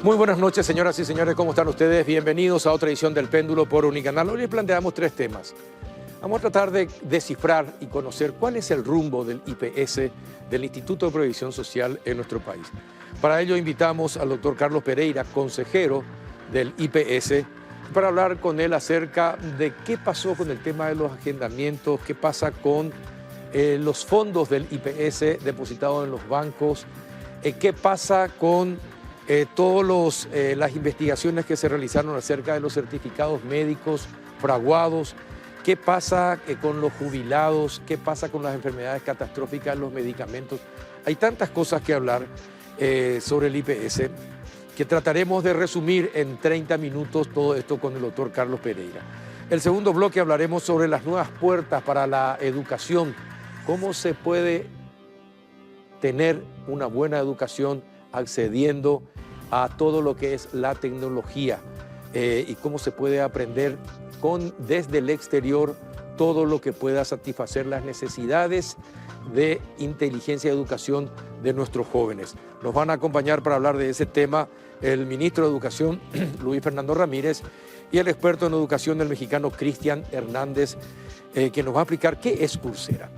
Muy buenas noches, señoras y señores, ¿cómo están ustedes? Bienvenidos a otra edición del Péndulo por Unicanal. Hoy les planteamos tres temas. Vamos a tratar de descifrar y conocer cuál es el rumbo del IPS, del Instituto de Previsión Social en nuestro país. Para ello invitamos al doctor Carlos Pereira, consejero del IPS, para hablar con él acerca de qué pasó con el tema de los agendamientos, qué pasa con los fondos del IPS depositados en los bancos, qué pasa con todas las investigaciones que se realizaron acerca de los certificados médicos fraguados, qué pasa con los jubilados, qué pasa con las enfermedades catastróficas, los medicamentos. Hay tantas cosas que hablar sobre el IPS que trataremos de resumir en 30 minutos todo esto con el doctor Carlos Pereira. El segundo bloque hablaremos sobre las nuevas puertas para la educación, cómo se puede tener una buena educación accediendo a todo lo que es la tecnología y cómo se puede aprender desde el exterior todo lo que pueda satisfacer las necesidades de inteligencia y educación de nuestros jóvenes. Nos van a acompañar para hablar de ese tema el ministro de Educación, Luis Fernando Ramírez, y el experto en educación, el mexicano Cristian Hernández, que nos va a explicar qué es Coursera.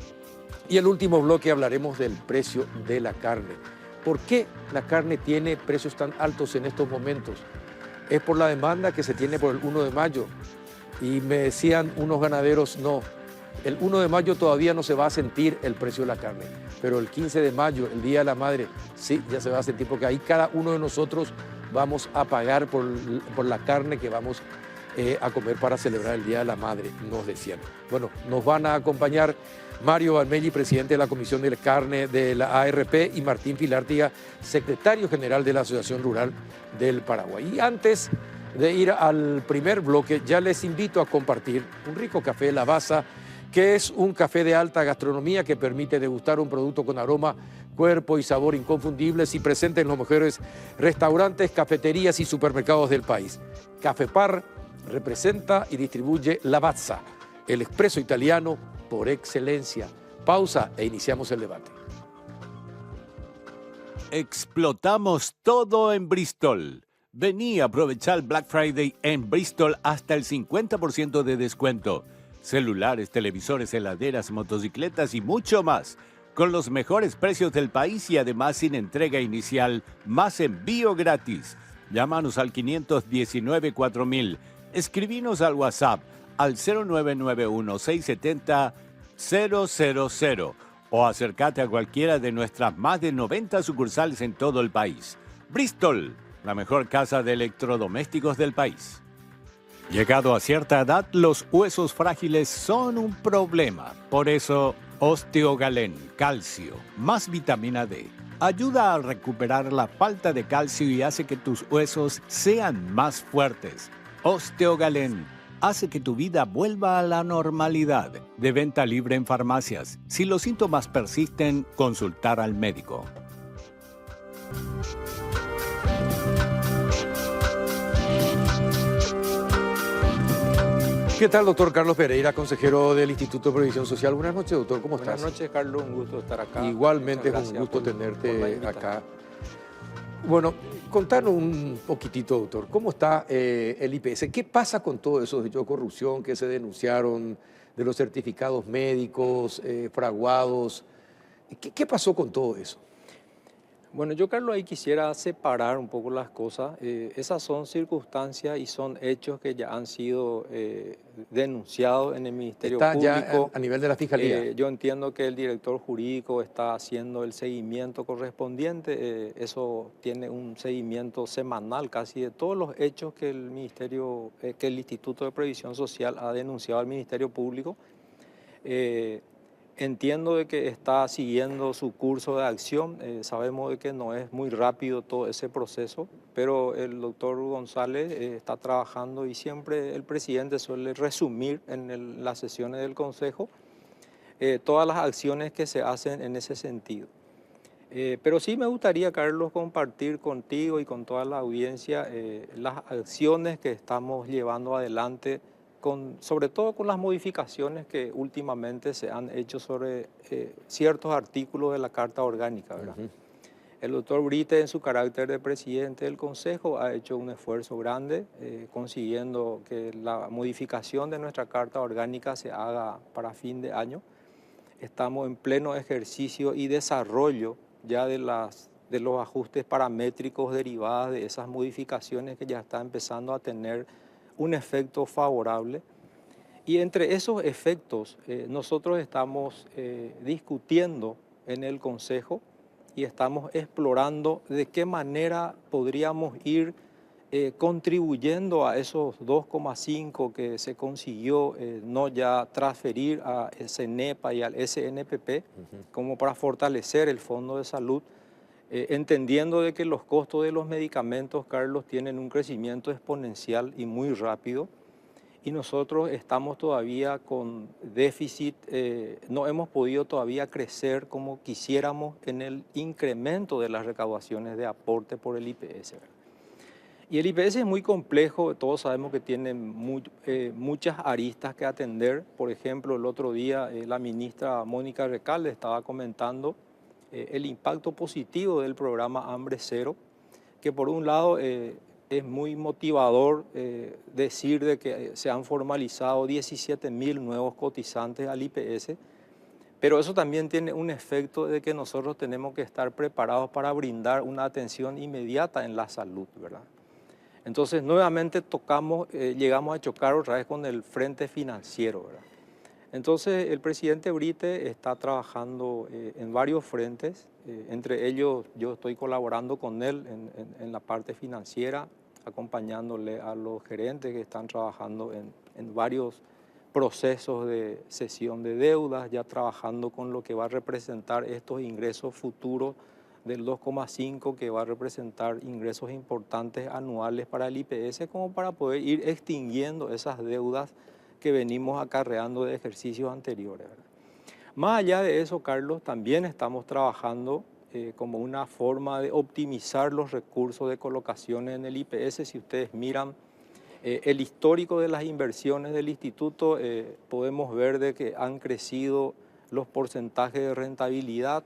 Y el último bloque hablaremos del precio de la carne. ¿Por qué la carne tiene precios tan altos en estos momentos? Es por la demanda que se tiene por el 1 de mayo. Y me decían unos ganaderos, no, el 1 de mayo todavía no se va a sentir el precio de la carne, pero el 15 de mayo, el Día de la Madre, sí, ya se va a sentir, porque ahí cada uno de nosotros vamos a pagar por la carne que vamos a comer para celebrar el Día de la Madre, nos decían. Bueno, nos van a acompañar Mario Valmelli, presidente de la Comisión de Carne de la ARP, y Martín Filártiga, secretario general de la Asociación Rural del Paraguay. Y antes de ir al primer bloque, ya les invito a compartir un rico café Lavazza, que es un café de alta gastronomía que permite degustar un producto con aroma, cuerpo y sabor inconfundibles y presente en los mejores restaurantes, cafeterías y supermercados del país. Cafepar representa y distribuye Lavazza, el expreso italiano por excelencia. Pausa e iniciamos el debate. Explotamos todo en Bristol. Vení a aprovechar Black Friday en Bristol hasta el 50% de descuento. Celulares, televisores, heladeras, motocicletas y mucho más. Con los mejores precios del país y además sin entrega inicial, más envío gratis. Llámanos al 519-4000. Escribinos al WhatsApp al 0991-670-000 o acércate a cualquiera de nuestras más de 90 sucursales en todo el país. Bristol, la mejor casa de electrodomésticos del país. Llegado a cierta edad, los huesos frágiles son un problema. Por eso, Osteogalén, calcio, más vitamina D, ayuda a recuperar la falta de calcio y hace que tus huesos sean más fuertes. Osteogalén hace que tu vida vuelva a la normalidad. De venta libre en farmacias. Si los síntomas persisten, consultar al médico. ¿Qué tal, doctor Carlos Pereira, consejero del Instituto de Previsión Social? Buenas noches, doctor, ¿cómo estás? Buenas noches, Carlos, un gusto estar acá. Igualmente es un gusto tenerte acá. Bueno, contanos un poquitito, doctor, ¿cómo está el IPS? ¿Qué pasa con todos esos hechos de corrupción que se denunciaron, de los certificados médicos fraguados? ¿Qué pasó con todo eso? Bueno, yo, Carlos, ahí quisiera separar un poco las cosas. Esas son circunstancias y son hechos que ya han sido denunciados en el Ministerio Público. Ya a nivel de la Fiscalía. Yo entiendo que el director jurídico está haciendo el seguimiento correspondiente. Eso tiene un seguimiento semanal casi de todos los hechos que el Instituto de Previsión Social ha denunciado al Ministerio Público. Entiendo de que está siguiendo su curso de acción, sabemos de que no es muy rápido todo ese proceso, pero el doctor González está trabajando y siempre el presidente suele resumir en las sesiones del Consejo todas las acciones que se hacen en ese sentido. Pero sí me gustaría, Carlos, compartir contigo y con toda la audiencia las acciones que estamos llevando adelante, sobre todo con las modificaciones que últimamente se han hecho sobre ciertos artículos de la Carta Orgánica, ¿verdad? El doctor Brites, en su carácter de presidente del Consejo, ha hecho un esfuerzo grande, consiguiendo que la modificación de nuestra Carta Orgánica se haga para fin de año. Estamos en pleno ejercicio y desarrollo ya de los ajustes paramétricos derivados de esas modificaciones que ya están empezando a tener un efecto favorable. Y entre esos efectos, nosotros estamos discutiendo en el Consejo y estamos explorando de qué manera podríamos ir contribuyendo a esos 2,5 que se consiguió no ya transferir a CENEPA y al SNPP, como para fortalecer el Fondo de Salud, entendiendo de que los costos de los medicamentos, Carlos, tienen un crecimiento exponencial y muy rápido, y nosotros estamos todavía con déficit, no hemos podido todavía crecer como quisiéramos en el incremento de las recaudaciones de aporte por el IPS. Y el IPS es muy complejo, todos sabemos que tiene muchas aristas que atender. Por ejemplo, el otro día la ministra Mónica Recalde estaba comentando el impacto positivo del programa Hambre Cero, que por un lado es muy motivador decir de que se han formalizado 17.000 nuevos cotizantes al IPS, pero eso también tiene un efecto de que nosotros tenemos que estar preparados para brindar una atención inmediata en la salud, ¿verdad? Entonces, nuevamente llegamos a chocar otra vez con el frente financiero, ¿verdad? Entonces, el presidente Brites está trabajando en varios frentes, entre ellos yo estoy colaborando con él en la parte financiera, acompañándole a los gerentes que están trabajando en varios procesos de cesión de deudas, ya trabajando con lo que va a representar estos ingresos futuros del 2,5, que va a representar ingresos importantes anuales para el IPS, como para poder ir extinguiendo esas deudas que venimos acarreando de ejercicios anteriores, ¿verdad? Más allá de eso, Carlos, también estamos trabajando como una forma de optimizar los recursos de colocaciones en el IPS. Si ustedes miran el histórico de las inversiones del instituto, podemos ver de que han crecido los porcentajes de rentabilidad.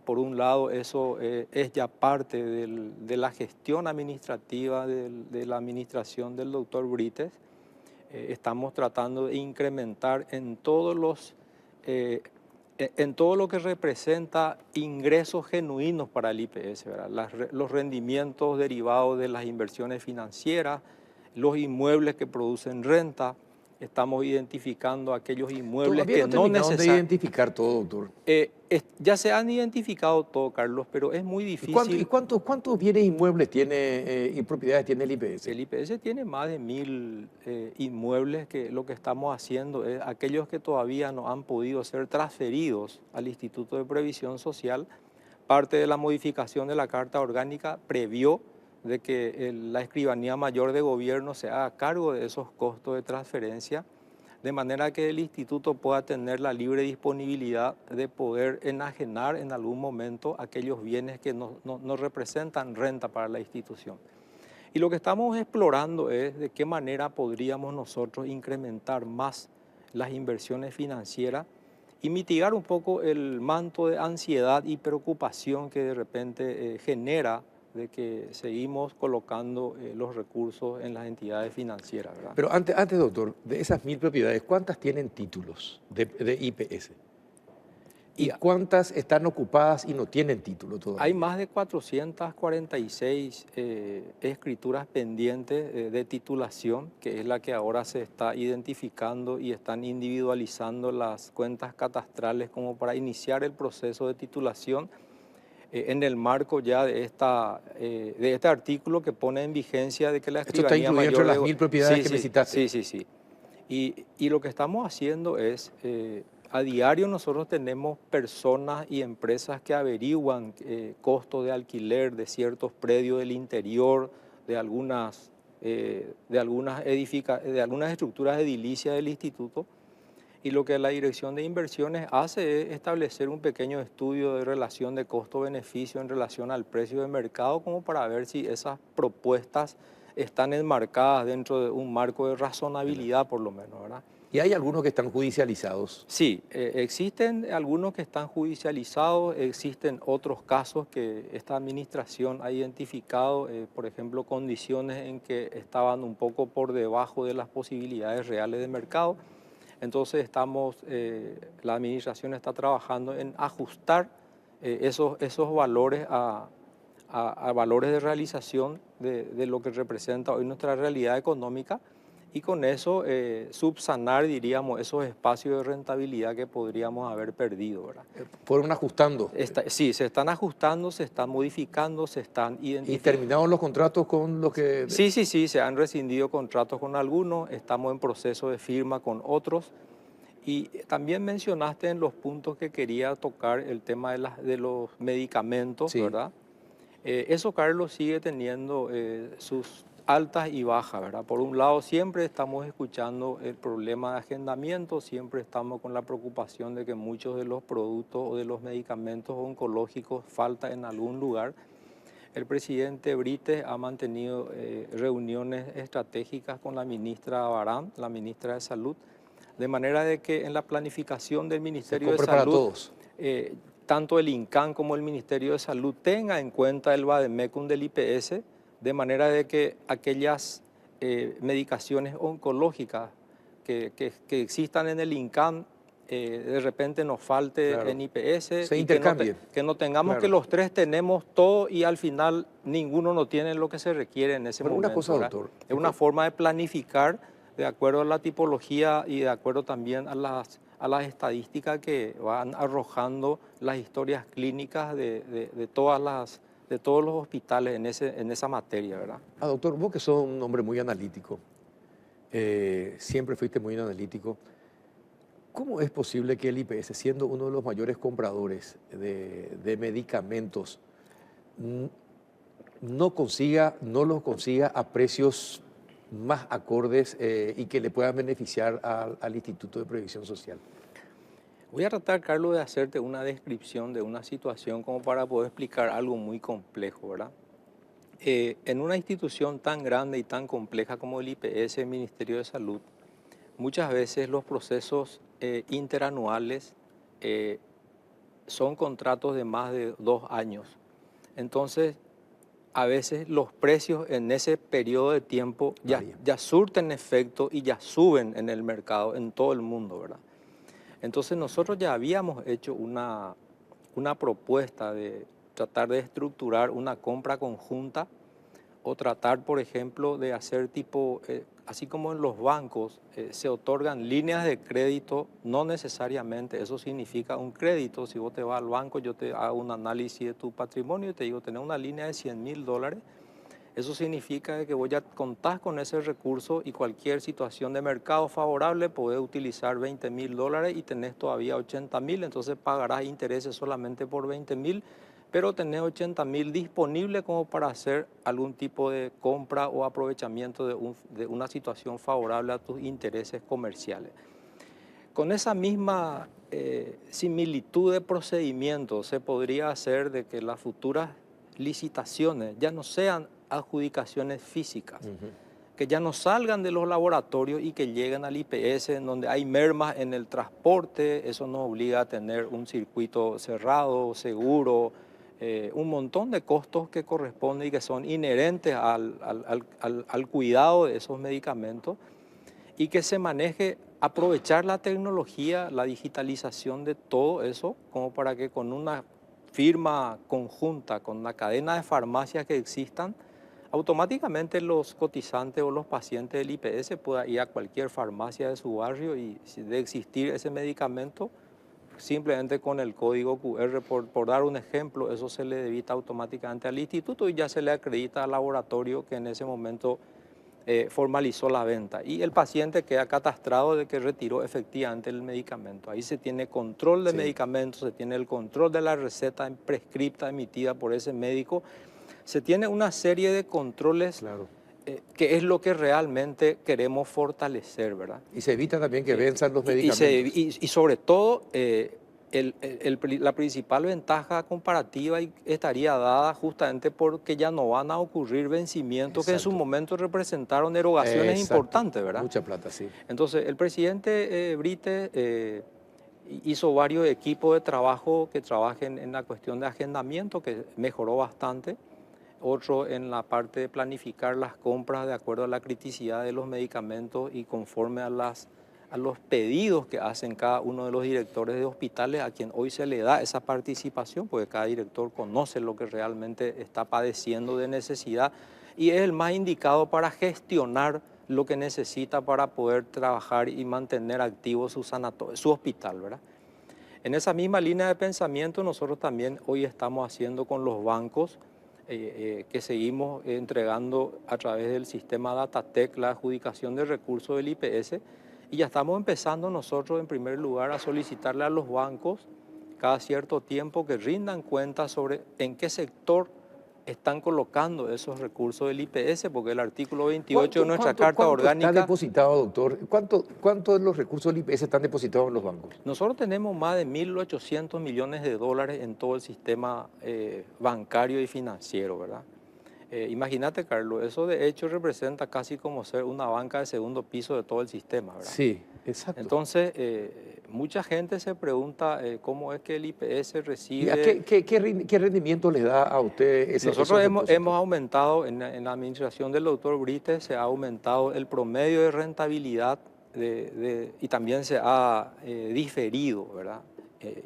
Por un lado, eso es ya parte de la gestión administrativa de la administración del doctor Brites. Estamos tratando de incrementar en todo lo que representa ingresos genuinos para el IPS, ¿verdad? Los rendimientos derivados de las inversiones financieras, los inmuebles que producen renta. Estamos identificando aquellos inmuebles Todavía que no no terminamos de necesariamente... identificar todo, doctor. Ya se han identificado todo, Carlos, pero es muy difícil. ¿Y cuántos bienes inmuebles tiene y propiedades tiene el IPS? El IPS tiene más de 1.000 inmuebles, que lo que estamos haciendo es aquellos que todavía no han podido ser transferidos al Instituto de Previsión Social. Parte de la modificación de la Carta Orgánica previó de que la Escribanía Mayor de Gobierno se haga cargo de esos costos de transferencia, de manera que el instituto pueda tener la libre disponibilidad de poder enajenar en algún momento aquellos bienes que no representan renta para la institución. Y lo que estamos explorando es de qué manera podríamos nosotros incrementar más las inversiones financieras y mitigar un poco el manto de ansiedad y preocupación que de repente genera de que seguimos colocando los recursos en las entidades financieras, ¿verdad? Pero antes, doctor, de esas 1.000 propiedades, ¿cuántas tienen títulos de IPS? ¿Y cuántas están ocupadas y no tienen título todavía? Hay más de 446 escrituras pendientes de titulación, que es la que ahora se está identificando y están individualizando las cuentas catastrales como para iniciar el proceso de titulación en el marco ya de este artículo que pone en vigencia de que la Esto está Escribanía incluido Mayor... entre las 1.000 propiedades que me citaste. Sí. Y lo que estamos haciendo es... a diario nosotros tenemos personas y empresas que averiguan costos de alquiler de ciertos predios del interior, de algunas estructuras edilicias del instituto, y lo que la Dirección de Inversiones hace es establecer un pequeño estudio de relación de costo-beneficio en relación al precio de mercado, como para ver si esas propuestas están enmarcadas dentro de un marco de razonabilidad, por lo menos, ¿verdad? ¿Y hay algunos que están judicializados? Sí, existen algunos que están judicializados, existen otros casos que esta administración ha identificado, por ejemplo, condiciones en que estaban un poco por debajo de las posibilidades reales de mercado. Entonces la administración está trabajando en ajustar esos valores a valores de realización de lo que representa hoy nuestra realidad económica y con eso subsanar, diríamos, esos espacios de rentabilidad que podríamos haber perdido, ¿verdad? Fueron ajustando. Sí, se están ajustando, se están modificando, se están ¿Y identificando. terminaron los contratos con los que...? Sí, se han rescindido contratos con algunos, estamos en proceso de firma con otros. Y también mencionaste en los puntos que quería tocar el tema de los medicamentos, Sí. ¿verdad? Eso, Carlos, sigue teniendo sus altas y bajas, ¿verdad? Por un lado, siempre estamos escuchando el problema de agendamiento, siempre estamos con la preocupación de que muchos de los productos o de los medicamentos oncológicos faltan en algún lugar. El presidente Brites ha mantenido reuniones estratégicas con la ministra Barán, la ministra de Salud, de manera de que en la planificación del Ministerio de compre para Salud, todos. Tanto el INCAN como el Ministerio de Salud tenga en cuenta el vademecum del IPS, de manera de que aquellas medicaciones oncológicas que existan en el INCAN de repente nos falte Claro. en IPS. Se y intercambien. que no tengamos Claro. que los tres tenemos todo y al final ninguno no tiene lo que se requiere en ese Bueno, momento. una cosa, ¿verdad? doctor. Es una forma de planificar de acuerdo a la tipología y de acuerdo también a las estadísticas que van arrojando las historias clínicas de todos los hospitales en esa materia, ¿verdad? Doctor, vos que sos un hombre muy analítico, siempre fuiste muy analítico, ¿cómo es posible que el IPS, siendo uno de los mayores compradores de medicamentos, no los consiga a precios más acordes y que le puedan beneficiar al Instituto de Previsión Social? Voy a tratar, Carlos, de hacerte una descripción de una situación como para poder explicar algo muy complejo, ¿verdad? En una institución tan grande y tan compleja como el IPS, el Ministerio de Salud, muchas veces los procesos interanuales son contratos de más de 2 años. Entonces, a veces los precios en ese periodo de tiempo ya surten efecto y ya suben en el mercado, en todo el mundo, ¿verdad? Entonces nosotros ya habíamos hecho una propuesta de tratar de estructurar una compra conjunta o tratar, por ejemplo, de hacer tipo, así como en los bancos se otorgan líneas de crédito, no necesariamente eso significa un crédito. Si vos te vas al banco, yo te hago un análisis de tu patrimonio y te digo, tenés una línea de $100.000, eso significa que vos ya contás con ese recurso y cualquier situación de mercado favorable podés utilizar $20.000 y tenés todavía 80.000, entonces pagarás intereses solamente por 20.000, pero tenés 80.000 disponibles como para hacer algún tipo de compra o aprovechamiento de una situación favorable a tus intereses comerciales. Con esa misma similitud de procedimiento se podría hacer de que las futuras licitaciones ya no sean adjudicaciones físicas, que ya no salgan de los laboratorios y que lleguen al IPS, en donde hay mermas en el transporte. Eso nos obliga a tener un circuito cerrado, seguro, un montón de costos que corresponden y que son inherentes al cuidado de esos medicamentos, y que se maneje, aprovechar la tecnología, la digitalización de todo eso, como para que con una firma conjunta, con una cadena de farmacias que existan, automáticamente los cotizantes o los pacientes del IPS puedan ir a cualquier farmacia de su barrio y si de existir ese medicamento, simplemente con el código QR, por dar un ejemplo, eso se le debita automáticamente al instituto y ya se le acredita al laboratorio que en ese momento formalizó la venta. Y el paciente queda catastrado de que retiró efectivamente el medicamento. Ahí se tiene control de medicamentos, se tiene el control de la receta prescripta emitida por ese médico. Se tiene una serie de controles que es lo que realmente queremos fortalecer, ¿verdad? Y se evita también que venzan los medicamentos. Y sobre todo, La principal ventaja comparativa estaría dada justamente porque ya no van a ocurrir vencimientos que en su Exacto. momento representaron erogaciones Exacto. importantes, ¿verdad? Mucha plata, sí. Entonces, el presidente Brites hizo varios equipos de trabajo que trabajen en la cuestión de agendamiento, que mejoró bastante. Otro en la parte de planificar las compras de acuerdo a la criticidad de los medicamentos y conforme a los pedidos que hacen cada uno de los directores de hospitales, a quien hoy se le da esa participación, porque cada director conoce lo que realmente está padeciendo de necesidad y es el más indicado para gestionar lo que necesita para poder trabajar y mantener activo su hospital, ¿verdad? En esa misma línea de pensamiento nosotros también hoy estamos haciendo con los bancos que seguimos entregando a través del sistema Datatec la adjudicación de recursos del IPS y ya estamos empezando nosotros en primer lugar a solicitarle a los bancos cada cierto tiempo que rindan cuentas sobre en qué sector están colocando esos recursos del IPS, porque el artículo 28 de nuestra Carta ¿Cuánto Orgánica... está depositado, doctor? ¿Cuánto de los recursos del IPS están depositados en los bancos? Nosotros tenemos más de 1.800 millones de dólares en todo el sistema bancario y financiero, ¿verdad? Imagínate, Carlos, eso de hecho representa casi como ser una banca de segundo piso de todo el sistema, ¿verdad? Sí, exacto. Entonces, mucha gente se pregunta cómo es que el IPS ¿Y recibe... qué rendimiento le da a usted Nosotros hemos aumentado, en la administración del doctor Brites se ha aumentado el promedio de rentabilidad y también se ha diferido, ¿verdad?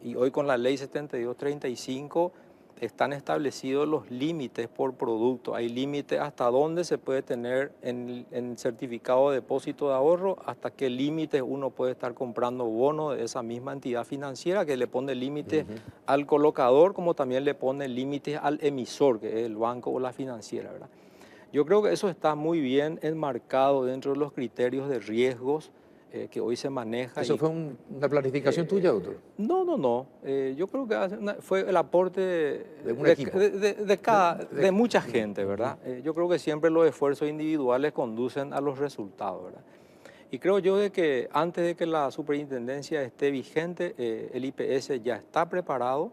Y hoy con la ley 7235 están establecidos los límites por producto. Hay límites hasta dónde se puede tener en certificado de depósito de ahorro, hasta qué límites uno puede estar comprando bonos de esa misma entidad financiera que le pone límites al colocador, como también le pone límites al emisor, que es el banco o la financiera, ¿verdad? Yo creo que eso está muy bien enmarcado dentro de los criterios de riesgos que hoy se maneja. ¿Eso fue una planificación tuya, doctor? No. Yo creo que fue el aporte De un equipo. de mucha gente, ¿verdad? Yo creo que siempre los esfuerzos individuales conducen a los resultados, ¿verdad? Y creo yo de que antes de que la superintendencia esté vigente, el IPS ya está preparado,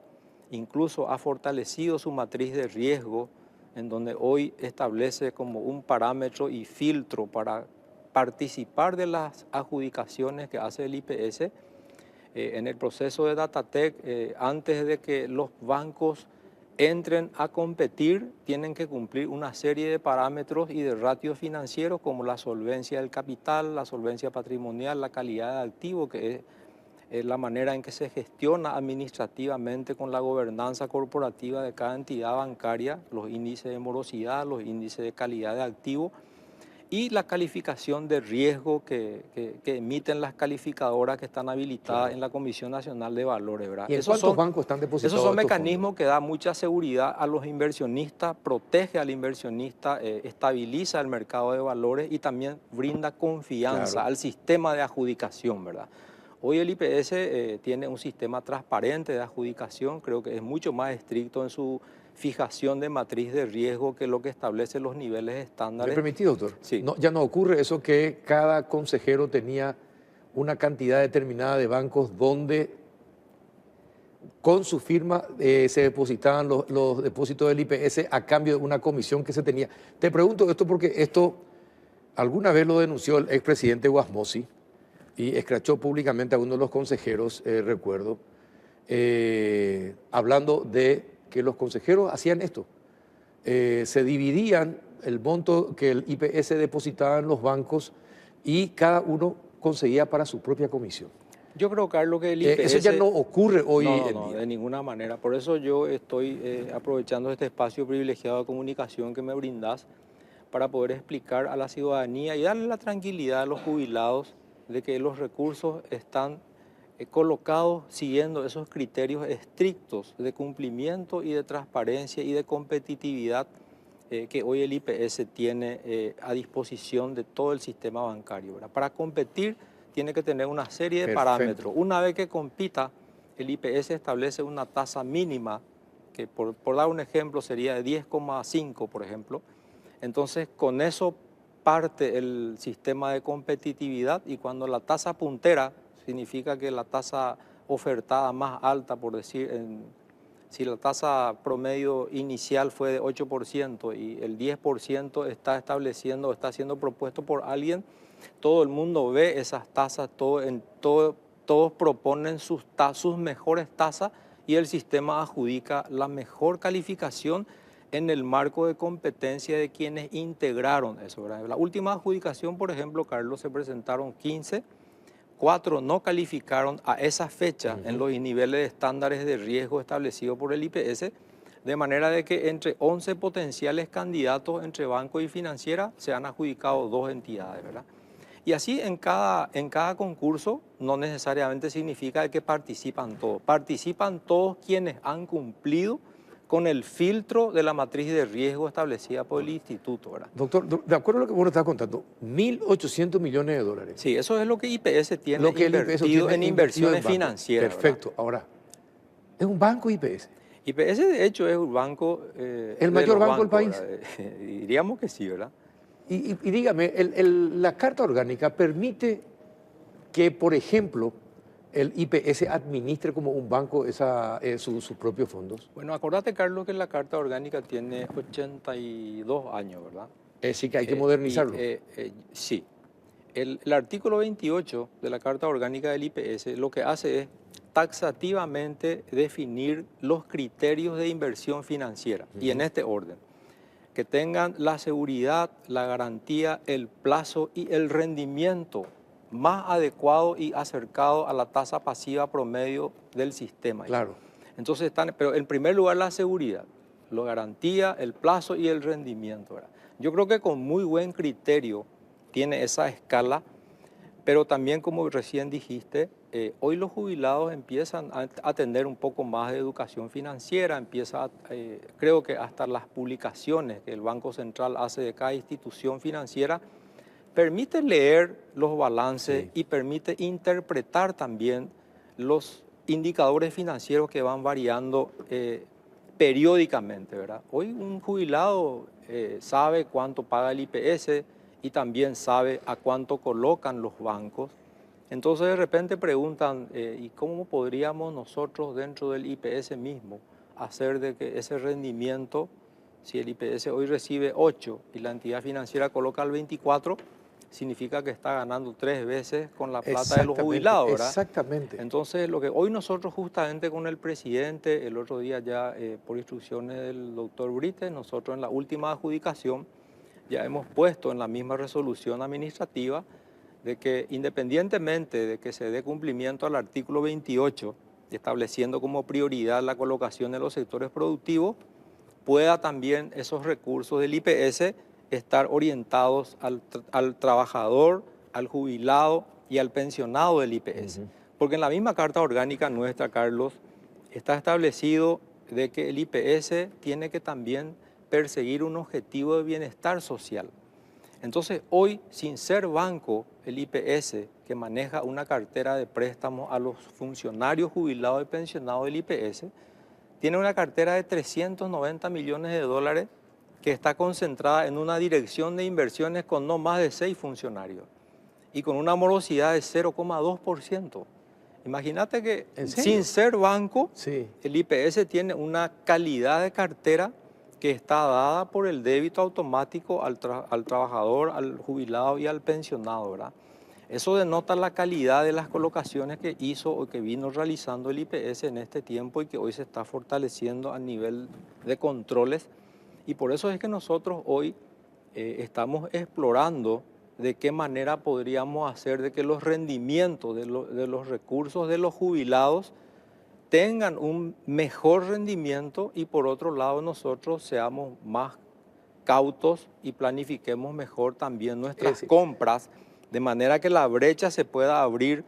incluso ha fortalecido su matriz de riesgo, en donde hoy establece como un parámetro y filtro para participar de las adjudicaciones que hace el IPS. En el proceso de Datatec, antes de que los bancos entren a competir, tienen que cumplir una serie de parámetros y de ratios financieros como la solvencia del capital, la solvencia patrimonial, la calidad de activo, que es la manera en que se gestiona administrativamente con la gobernanza corporativa de cada entidad bancaria, los índices de morosidad, los índices de calidad de activo y la calificación de riesgo que emiten las calificadoras que están habilitadas en la Comisión Nacional de Valores, ¿verdad? ¿Y en cuántos bancos están depositados Esos son estos mecanismos que dan mucha seguridad a los inversionistas, protege al inversionista, estabiliza el mercado de valores y también brinda confianza al sistema de adjudicación, ¿verdad? Hoy el IPS tiene un sistema transparente de adjudicación, creo que es mucho más estricto en su fijación de matriz de riesgo que lo que establece los niveles estándares. ¿Me permitís, doctor? Sí. No, ya no ocurre eso que cada consejero tenía una cantidad determinada de bancos donde con su firma se depositaban los depósitos del IPS a cambio de una comisión que se tenía. Te pregunto esto porque esto alguna vez lo denunció el expresidente Guasmosi y escrachó públicamente a uno de los consejeros, recuerdo, hablando de que los consejeros hacían esto. Se dividían el monto que el IPS depositaba en los bancos y cada uno conseguía para su propia comisión. Yo creo, Carlos, que el IPS... eso ya no ocurre hoy en día. No, de ninguna manera. Por eso yo estoy aprovechando este espacio privilegiado de comunicación que me brindás para poder explicar a la ciudadanía y darle la tranquilidad a los jubilados de que los recursos están colocados siguiendo esos criterios estrictos de cumplimiento y de transparencia y de competitividad que hoy el IPS tiene a disposición de todo el sistema bancario, ¿verdad? Para competir tiene que tener una serie de parámetros. Una vez que compita, el IPS establece una tasa mínima, que por dar un ejemplo sería de 10,5, por ejemplo. Entonces, con eso parte el sistema de competitividad y cuando la tasa puntera, significa que la tasa ofertada más alta, por decir, si la tasa promedio inicial fue de 8% y el 10% está estableciendo, está siendo propuesto por alguien, todo el mundo ve esas tasas, todos proponen sus mejores tasas y el sistema adjudica la mejor calificación en el marco de competencia de quienes integraron eso, ¿verdad? La última adjudicación, por ejemplo, Carlos, se presentaron 15, 4 no calificaron a esa fecha en los niveles de estándares de riesgo establecidos por el IPS, de manera de que entre 11 potenciales candidatos entre banco y financiera se han adjudicado 2 entidades, ¿verdad? Y así en cada concurso no necesariamente significa que participan todos quienes han cumplido con el filtro de la matriz de riesgo establecida por el instituto, ¿verdad? Doctor, de acuerdo a lo que vos nos estás contando, 1.800 millones de dólares. Sí, eso es lo que IPS tiene Lo que el IPS invertido tiene en invertido inversiones en banco. financieras. Perfecto. ¿Verdad? Ahora, ¿es un banco IPS? IPS, de hecho, es un banco... ¿El mayor banco del país? Diríamos que sí, ¿verdad? Y dígame, la Carta Orgánica permite que, por ejemplo, el IPS administre como un banco sus propios fondos. Bueno, acordate, Carlos, que la Carta Orgánica tiene 82 años, ¿verdad? Es decir, que hay que modernizarlo. Sí. El artículo 28 de la Carta Orgánica del IPS lo que hace es taxativamente definir los criterios de inversión financiera, y en este orden: que tengan la seguridad, la garantía, el plazo y el rendimiento más adecuado y acercado a la tasa pasiva promedio del sistema. Claro. Entonces pero en primer lugar la seguridad, la garantía, el plazo y el rendimiento, ¿verdad? Yo creo que con muy buen criterio tiene esa escala, pero también, como recién dijiste, hoy los jubilados empiezan a tener un poco más de educación financiera, creo que hasta las publicaciones que el Banco Central hace de cada institución financiera permite leer los balances, sí, y permite interpretar también los indicadores financieros que van variando periódicamente, ¿verdad? Hoy un jubilado sabe cuánto paga el IPS y también sabe a cuánto colocan los bancos. Entonces de repente preguntan, ¿y cómo podríamos nosotros dentro del IPS mismo hacer de que ese rendimiento, si el IPS hoy recibe 8 y la entidad financiera coloca el 24, significa que está ganando 3 veces con la plata de los jubilados, ¿verdad? Exactamente. Entonces, lo que hoy nosotros justamente con el presidente, el otro día ya por instrucciones del doctor Brites, nosotros en la última adjudicación ya hemos puesto en la misma resolución administrativa de que, independientemente de que se dé cumplimiento al artículo 28, estableciendo como prioridad la colocación de los sectores productivos, pueda también esos recursos del IPS estar orientados al trabajador, al jubilado y al pensionado del IPS. Porque en la misma Carta Orgánica nuestra, Carlos, está establecido de que el IPS tiene que también perseguir un objetivo de bienestar social. Entonces, hoy, sin ser banco, el IPS, que maneja una cartera de préstamos a los funcionarios jubilados y pensionados del IPS, tiene una cartera de 390 millones de dólares que está concentrada en una dirección de inversiones con no más de 6 funcionarios y con una morosidad de 0,2%. Imagínate que sin ser banco, sí, el IPS tiene una calidad de cartera que está dada por el débito automático al trabajador, al jubilado y al pensionado, ¿verdad? Eso denota la calidad de las colocaciones que hizo o que vino realizando el IPS en este tiempo y que hoy se está fortaleciendo a nivel de controles. Y por eso es que nosotros hoy estamos explorando de qué manera podríamos hacer de que los rendimientos de los recursos de los jubilados tengan un mejor rendimiento y por otro lado nosotros seamos más cautos y planifiquemos mejor también nuestras compras, de manera que la brecha se pueda abrir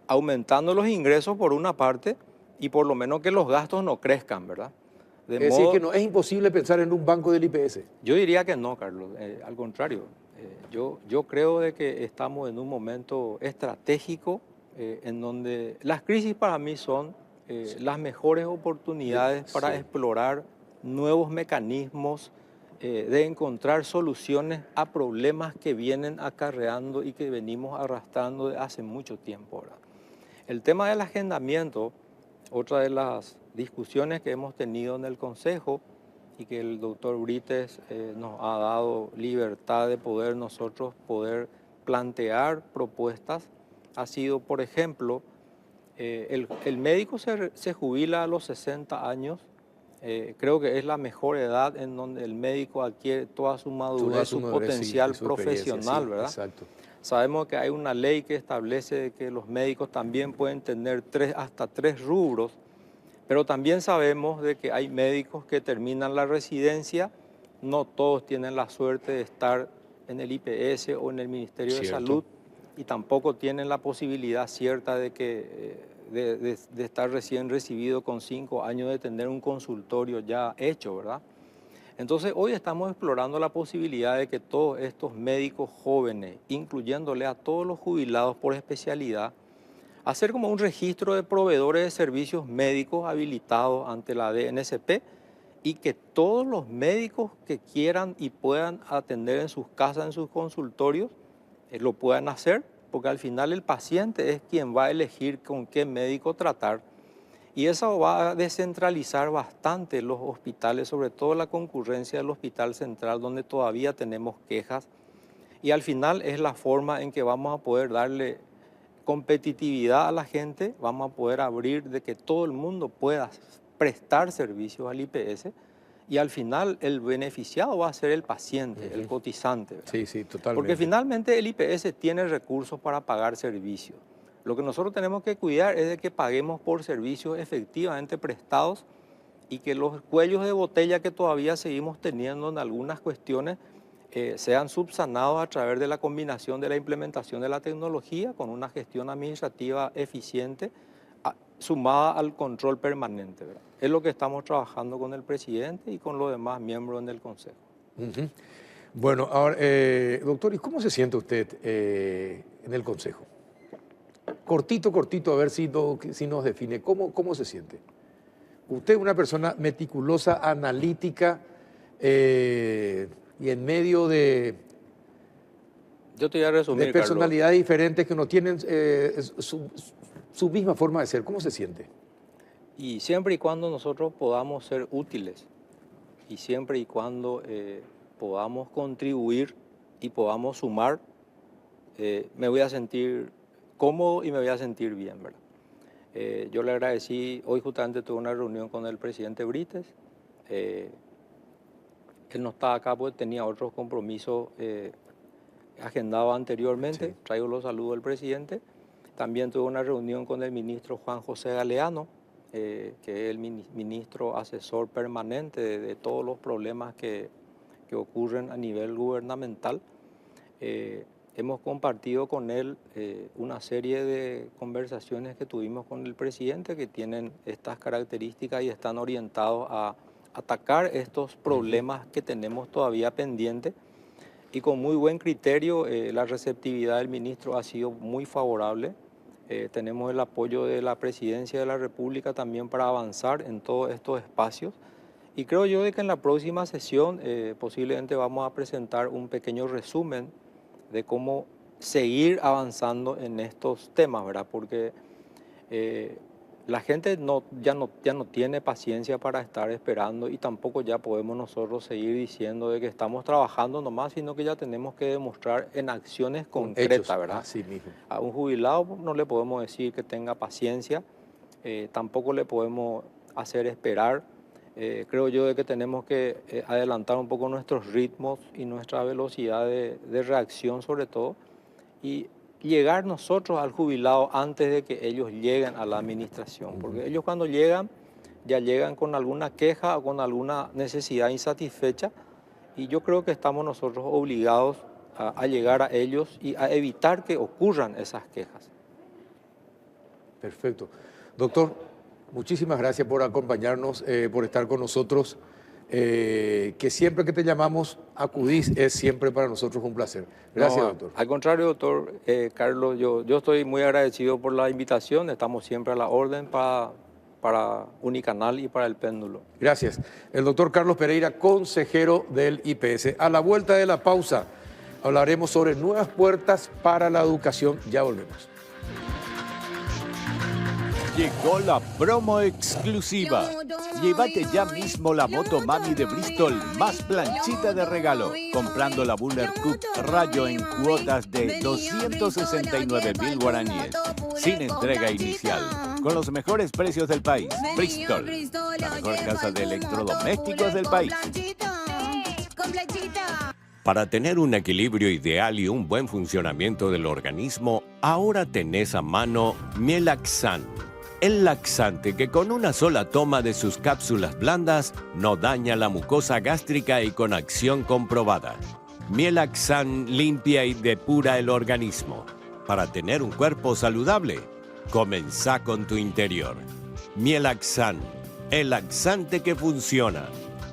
aumentando los ingresos por una parte y por lo menos que los gastos no crezcan, ¿verdad? Es decir, que no es imposible pensar en un banco del IPS. Yo diría que no, Carlos, al contrario. Yo creo de que estamos en un momento estratégico en donde las crisis para mí son las mejores oportunidades para explorar nuevos mecanismos de encontrar soluciones a problemas que vienen acarreando y que venimos arrastrando de hace mucho tiempo, ¿verdad? El tema del agendamiento, otra de las discusiones que hemos tenido en el Consejo y que el doctor Brites nos ha dado libertad de poder nosotros poder plantear propuestas, ha sido, por ejemplo, el médico se jubila a los 60 años. Creo que es la mejor edad en donde el médico adquiere toda su madurez, su potencial sí, profesional, sí, ¿verdad? Exacto. Sabemos que hay una ley que establece que los médicos también pueden tener hasta tres rubros, pero también sabemos de que hay médicos que terminan la residencia, no todos tienen la suerte de estar en el IPS o en el Ministerio de Salud, y tampoco tienen la posibilidad cierta de estar recién recibido con 5 años de tener un consultorio ya hecho, ¿verdad? Entonces hoy estamos explorando la posibilidad de que todos estos médicos jóvenes, incluyéndole a todos los jubilados por especialidad, hacer como un registro de proveedores de servicios médicos habilitados ante la DNSP, y que todos los médicos que quieran y puedan atender en sus casas, en sus consultorios, lo puedan hacer, porque al final el paciente es quien va a elegir con qué médico tratar, y eso va a descentralizar bastante los hospitales, sobre todo la concurrencia del Hospital Central, donde todavía tenemos quejas, y al final es la forma en que vamos a poder darle competitividad a la gente, vamos a poder abrir de que todo el mundo pueda prestar servicios al IPS, y al final el beneficiado va a ser el paciente, el cotizante, ¿verdad? Sí, sí, totalmente. Porque finalmente el IPS tiene recursos para pagar servicios. Lo que nosotros tenemos que cuidar es de que paguemos por servicios efectivamente prestados, y que los cuellos de botella que todavía seguimos teniendo en algunas cuestiones sean subsanados a través de la combinación de la implementación de la tecnología con una gestión administrativa eficiente, sumada al control permanente, ¿verdad? Es lo que estamos trabajando con el presidente y con los demás miembros del Consejo. Bueno, ahora, doctor, ¿y cómo se siente usted en el Consejo? Cortito, a ver si nos define. ¿Cómo se siente? Usted es una persona meticulosa, analítica, y en medio de... Yo te voy a resumir, de personalidades diferentes que no tienen su misma forma de ser. ¿Cómo se siente? Y siempre y cuando nosotros podamos ser útiles, y siempre y cuando podamos contribuir y podamos sumar, me voy a sentir cómodo y me voy a sentir bien, ¿verdad? Yo le agradecí, hoy justamente tuve una reunión con el presidente Brites. Él no estaba acá porque tenía otros compromisos agendados anteriormente. Sí. Traigo los saludos del presidente. También tuve una reunión con el ministro Juan José Galeano, que es el ministro asesor permanente de todos los problemas que ocurren a nivel gubernamental. Hemos compartido con él una serie de conversaciones que tuvimos con el presidente, que tienen estas características y están orientados a atacar estos problemas que tenemos todavía pendientes, y con muy buen criterio. La receptividad del ministro ha sido muy favorable. Tenemos el apoyo de la Presidencia de la República también para avanzar en todos estos espacios, y creo yo de que en la próxima sesión posiblemente vamos a presentar un pequeño resumen de cómo seguir avanzando en estos temas, ¿verdad? Porque la gente ya no tiene paciencia para estar esperando, y tampoco ya podemos nosotros seguir diciendo de que estamos trabajando nomás, sino que ya tenemos que demostrar en acciones concretas, ¿verdad? Así mismo. A un jubilado no le podemos decir que tenga paciencia, tampoco le podemos hacer esperar. Creo yo de que tenemos que adelantar un poco nuestros ritmos y nuestra velocidad de reacción, sobre todo, y llegar nosotros al jubilado antes de que ellos lleguen a la administración, porque ellos cuando llegan, ya llegan con alguna queja o con alguna necesidad insatisfecha, y yo creo que estamos nosotros obligados a llegar a ellos y a evitar que ocurran esas quejas. Perfecto. Doctor, muchísimas gracias por acompañarnos, por estar con nosotros. Que siempre que te llamamos acudís, es siempre para nosotros un placer. Gracias, doctor. Al contrario, doctor Carlos, yo estoy muy agradecido por la invitación. Estamos siempre a la orden para Unicanal y para el Péndulo. Gracias. El doctor Carlos Pereira, consejero del IPS. A la vuelta de la pausa hablaremos sobre nuevas puertas para la educación. Ya volvemos. Llegó la promo exclusiva. Llévate ya mismo la moto Mami de Bristol más planchita de regalo, comprando la Buller Coupe Rayo en cuotas de 269.000 guaraníes, sin entrega inicial, con los mejores precios del país. Bristol, la mejor casa de electrodomésticos del país. Para tener un equilibrio ideal y un buen funcionamiento del organismo, ahora tenés a mano Mielaxan, el laxante que con una sola toma de sus cápsulas blandas no daña la mucosa gástrica y con acción comprobada. Mielaxan limpia y depura el organismo. Para tener un cuerpo saludable, comenzá con tu interior. Mielaxan, el laxante que funciona.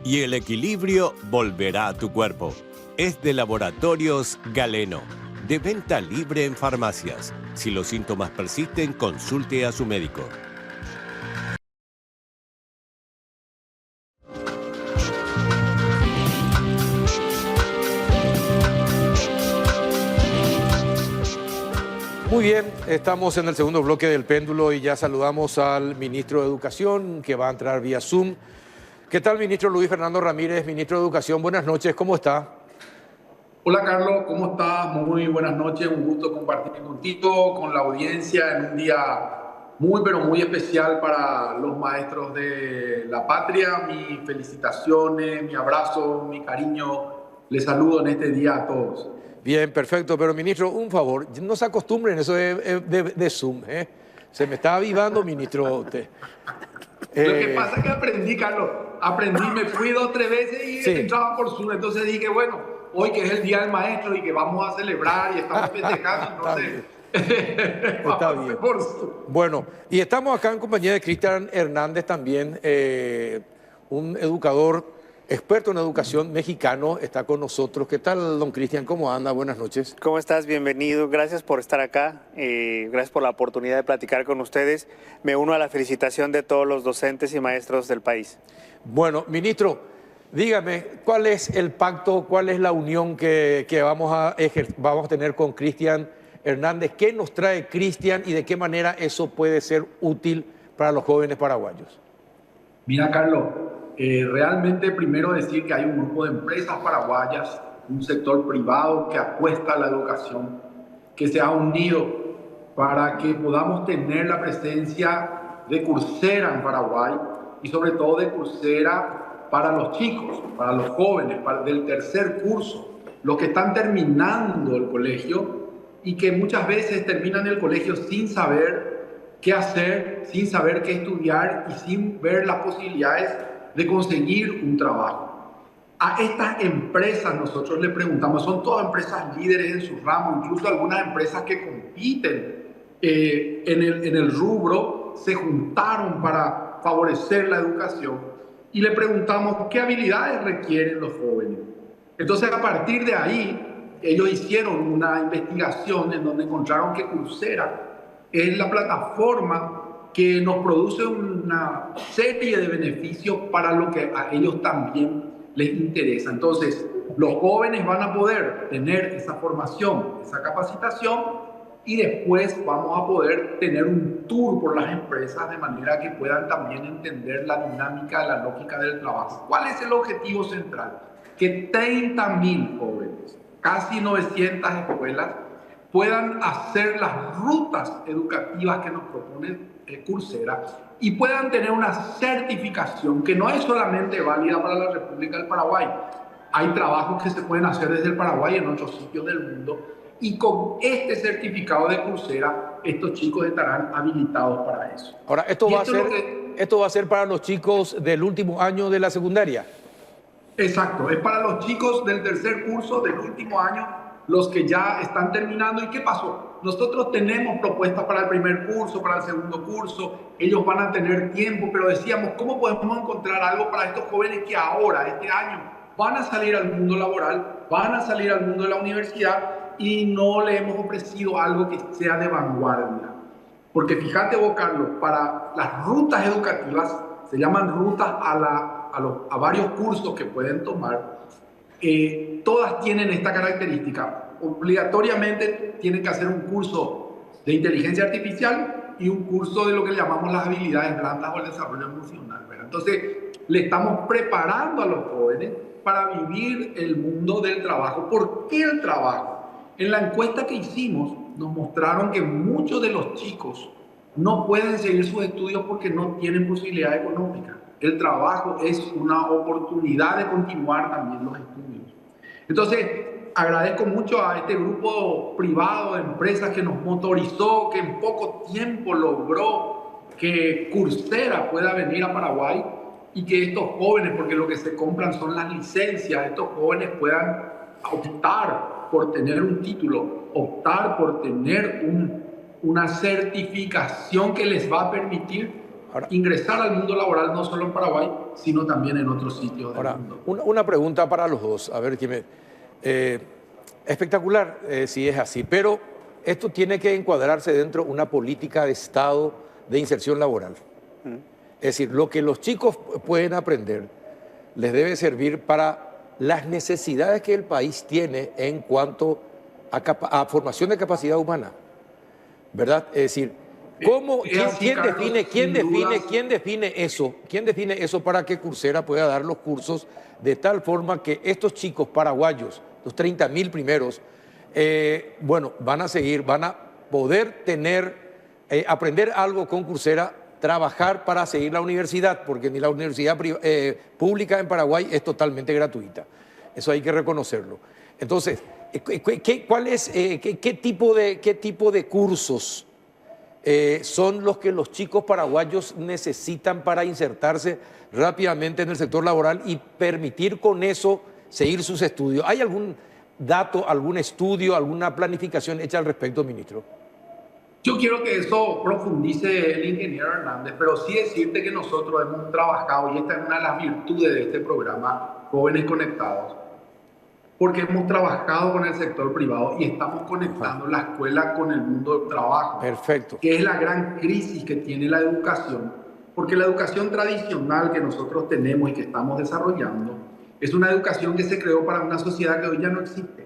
Y el equilibrio volverá a tu cuerpo. Es de Laboratorios Galeno, de venta libre en farmacias. Si los síntomas persisten, consulte a su médico. Muy bien, estamos en el segundo bloque del péndulo y ya saludamos al ministro de Educación que va a entrar vía Zoom. ¿Qué tal, ministro Luis Fernando Ramírez, ministro de Educación? Buenas noches, ¿cómo está? Hola Carlos, ¿cómo estás? Muy buenas noches, un gusto compartir contigo, con la audiencia en un día muy pero muy especial para los maestros de la patria. Mis felicitaciones, mi abrazo, mi cariño, les saludo en este día a todos. Bien, perfecto, pero ministro, un favor, no se acostumbren eso de Zoom, ¿eh? Se me está avivando, ministro, usted. Lo que pasa es que aprendí, Carlos, me fui 2 o 3 veces y entraba por Zoom, entonces dije, bueno, hoy que es el Día del Maestro y que vamos a celebrar y estamos festejando, entonces... Está bien. Bueno, y estamos acá en compañía de Cristian Hernández también, un educador experto en educación mexicano, está con nosotros. ¿Qué tal, don Cristian? ¿Cómo anda? Buenas noches. ¿Cómo estás? Bienvenido. Gracias por estar acá. Gracias por la oportunidad de platicar con ustedes. Me uno a la felicitación de todos los docentes y maestros del país. Bueno, ministro, dígame, ¿cuál es el pacto, cuál es la unión que vamos a tener con Cristian Hernández? ¿Qué nos trae Cristian y de qué manera eso puede ser útil para los jóvenes paraguayos? Mira, Carlos, realmente primero decir que hay un grupo de empresas paraguayas, un sector privado que apuesta a la educación, que se ha unido para que podamos tener la presencia de Coursera en Paraguay y sobre todo de Coursera para los chicos, para los jóvenes, del tercer curso, los que están terminando el colegio y que muchas veces terminan el colegio sin saber qué hacer, sin saber qué estudiar y sin ver las posibilidades de conseguir un trabajo. A estas empresas nosotros le preguntamos, son todas empresas líderes en su ramo, incluso algunas empresas que compiten en el rubro, se juntaron para favorecer la educación y le preguntamos qué habilidades requieren los jóvenes. Entonces, a partir de ahí, ellos hicieron una investigación en donde encontraron que Coursera es la plataforma que nos produce una serie de beneficios para lo que a ellos también les interesa. Entonces, los jóvenes van a poder tener esa formación, esa capacitación, y después vamos a poder tener un tour por las empresas de manera que puedan también entender la dinámica, la lógica del trabajo. ¿Cuál es el objetivo central? Que 30.000 jóvenes, casi 900 escuelas, puedan hacer las rutas educativas que nos propone Coursera y puedan tener una certificación que no es solamente válida para la República del Paraguay. Hay trabajos que se pueden hacer desde el Paraguay en otros sitios del mundo y con este certificado de Coursera estos chicos estarán habilitados para eso. Ahora, ¿esto va a ser para los chicos del último año de la secundaria? Exacto, es para los chicos del tercer curso, del último año, los que ya están terminando. ¿Y qué pasó? Nosotros tenemos propuestas para el primer curso, para el segundo curso, ellos van a tener tiempo, pero decíamos, ¿cómo podemos encontrar algo para estos jóvenes que ahora, este año, van a salir al mundo laboral, van a salir al mundo de la universidad y no le hemos ofrecido algo que sea de vanguardia? Porque fíjate vos, Carlos, para las rutas educativas, se llaman rutas a varios cursos que pueden tomar, todas tienen esta característica. Obligatoriamente tienen que hacer un curso de inteligencia artificial, y un curso de lo que llamamos las habilidades blandas o el desarrollo emocional, ¿verdad? Entonces, le estamos preparando a los jóvenes para vivir el mundo del trabajo. ¿Por qué el trabajo? En la encuesta que hicimos nos mostraron que muchos de los chicos no pueden seguir sus estudios porque no tienen posibilidad económica. El trabajo es una oportunidad de continuar también los estudios. Entonces, agradezco mucho a este grupo privado de empresas que nos motorizó, que en poco tiempo logró que Coursera pueda venir a Paraguay y que estos jóvenes, porque lo que se compran son las licencias, estos jóvenes puedan optar por tener un título, optar por tener una certificación que les va a permitir ingresar al mundo laboral no solo en Paraguay, sino también en otros sitios del mundo. Una pregunta para los dos, a ver quién me... espectacular si es así, pero esto tiene que encuadrarse dentro de una política de Estado de inserción laboral. Es decir, lo que los chicos pueden aprender les debe servir para las necesidades que el país tiene en cuanto a formación de capacidad humana, ¿verdad? Es decir, ¿quién define eso para que Coursera pueda dar los cursos de tal forma que estos chicos paraguayos, los 30.000 primeros, van a poder aprender algo con Coursera, trabajar para seguir la universidad, porque ni la universidad pública en Paraguay es totalmente gratuita. Eso hay que reconocerlo. Entonces, ¿qué tipo de cursos son los que los chicos paraguayos necesitan para insertarse rápidamente en el sector laboral y permitir con eso seguir sus estudios? ¿Hay algún dato, algún estudio, alguna planificación hecha al respecto, ministro? Yo quiero que eso profundice el ingeniero Hernández, pero sí decirte que nosotros hemos trabajado, y esta es una de las virtudes de este programa, Jóvenes Conectados, porque hemos trabajado con el sector privado y estamos conectando la escuela con el mundo del trabajo. Perfecto. Que es la gran crisis que tiene la educación, porque la educación tradicional que nosotros tenemos y que estamos desarrollando es una educación que se creó para una sociedad que hoy ya no existe.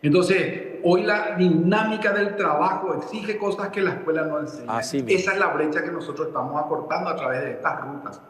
Entonces, hoy la dinámica del trabajo exige cosas que la escuela no enseña. Esa es la brecha que nosotros estamos acortando a través de estas rutas.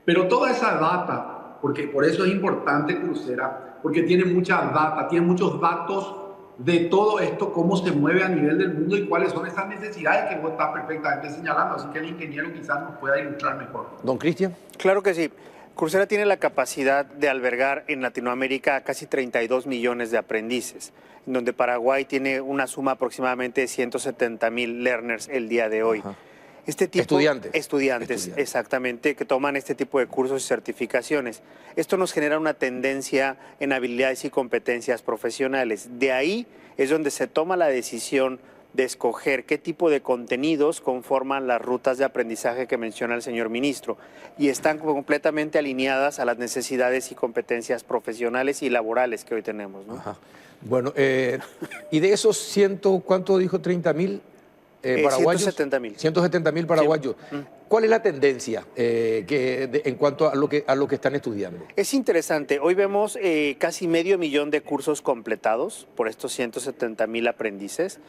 Pero toda esa data, porque por eso es importante Coursera, porque tiene mucha data, tiene muchos datos de todo esto, cómo se mueve a nivel del mundo y cuáles son esas necesidades que vos estás perfectamente señalando. Así que el ingeniero quizás nos pueda ilustrar mejor. Don Cristian. Claro que sí. Coursera tiene la capacidad de albergar en Latinoamérica casi 32 millones de aprendices, en donde Paraguay tiene una suma aproximadamente de 170,000 learners el día de hoy. Ajá. Estudiantes, exactamente, que toman este tipo de cursos y certificaciones. Esto nos genera una tendencia en habilidades y competencias profesionales. De ahí es donde se toma la decisión de escoger qué tipo de contenidos conforman las rutas de aprendizaje que menciona el señor ministro y están completamente alineadas a las necesidades y competencias profesionales y laborales que hoy tenemos, ¿no? Ajá. Bueno, y de esos ¿cuánto dijo? 30.000 paraguayos. 170,000. 170.000 paraguayos. Sí. ¿Cuál es la tendencia en cuanto a lo que están estudiando? Es interesante. Hoy vemos casi 500,000 de cursos completados por estos 170,000 aprendices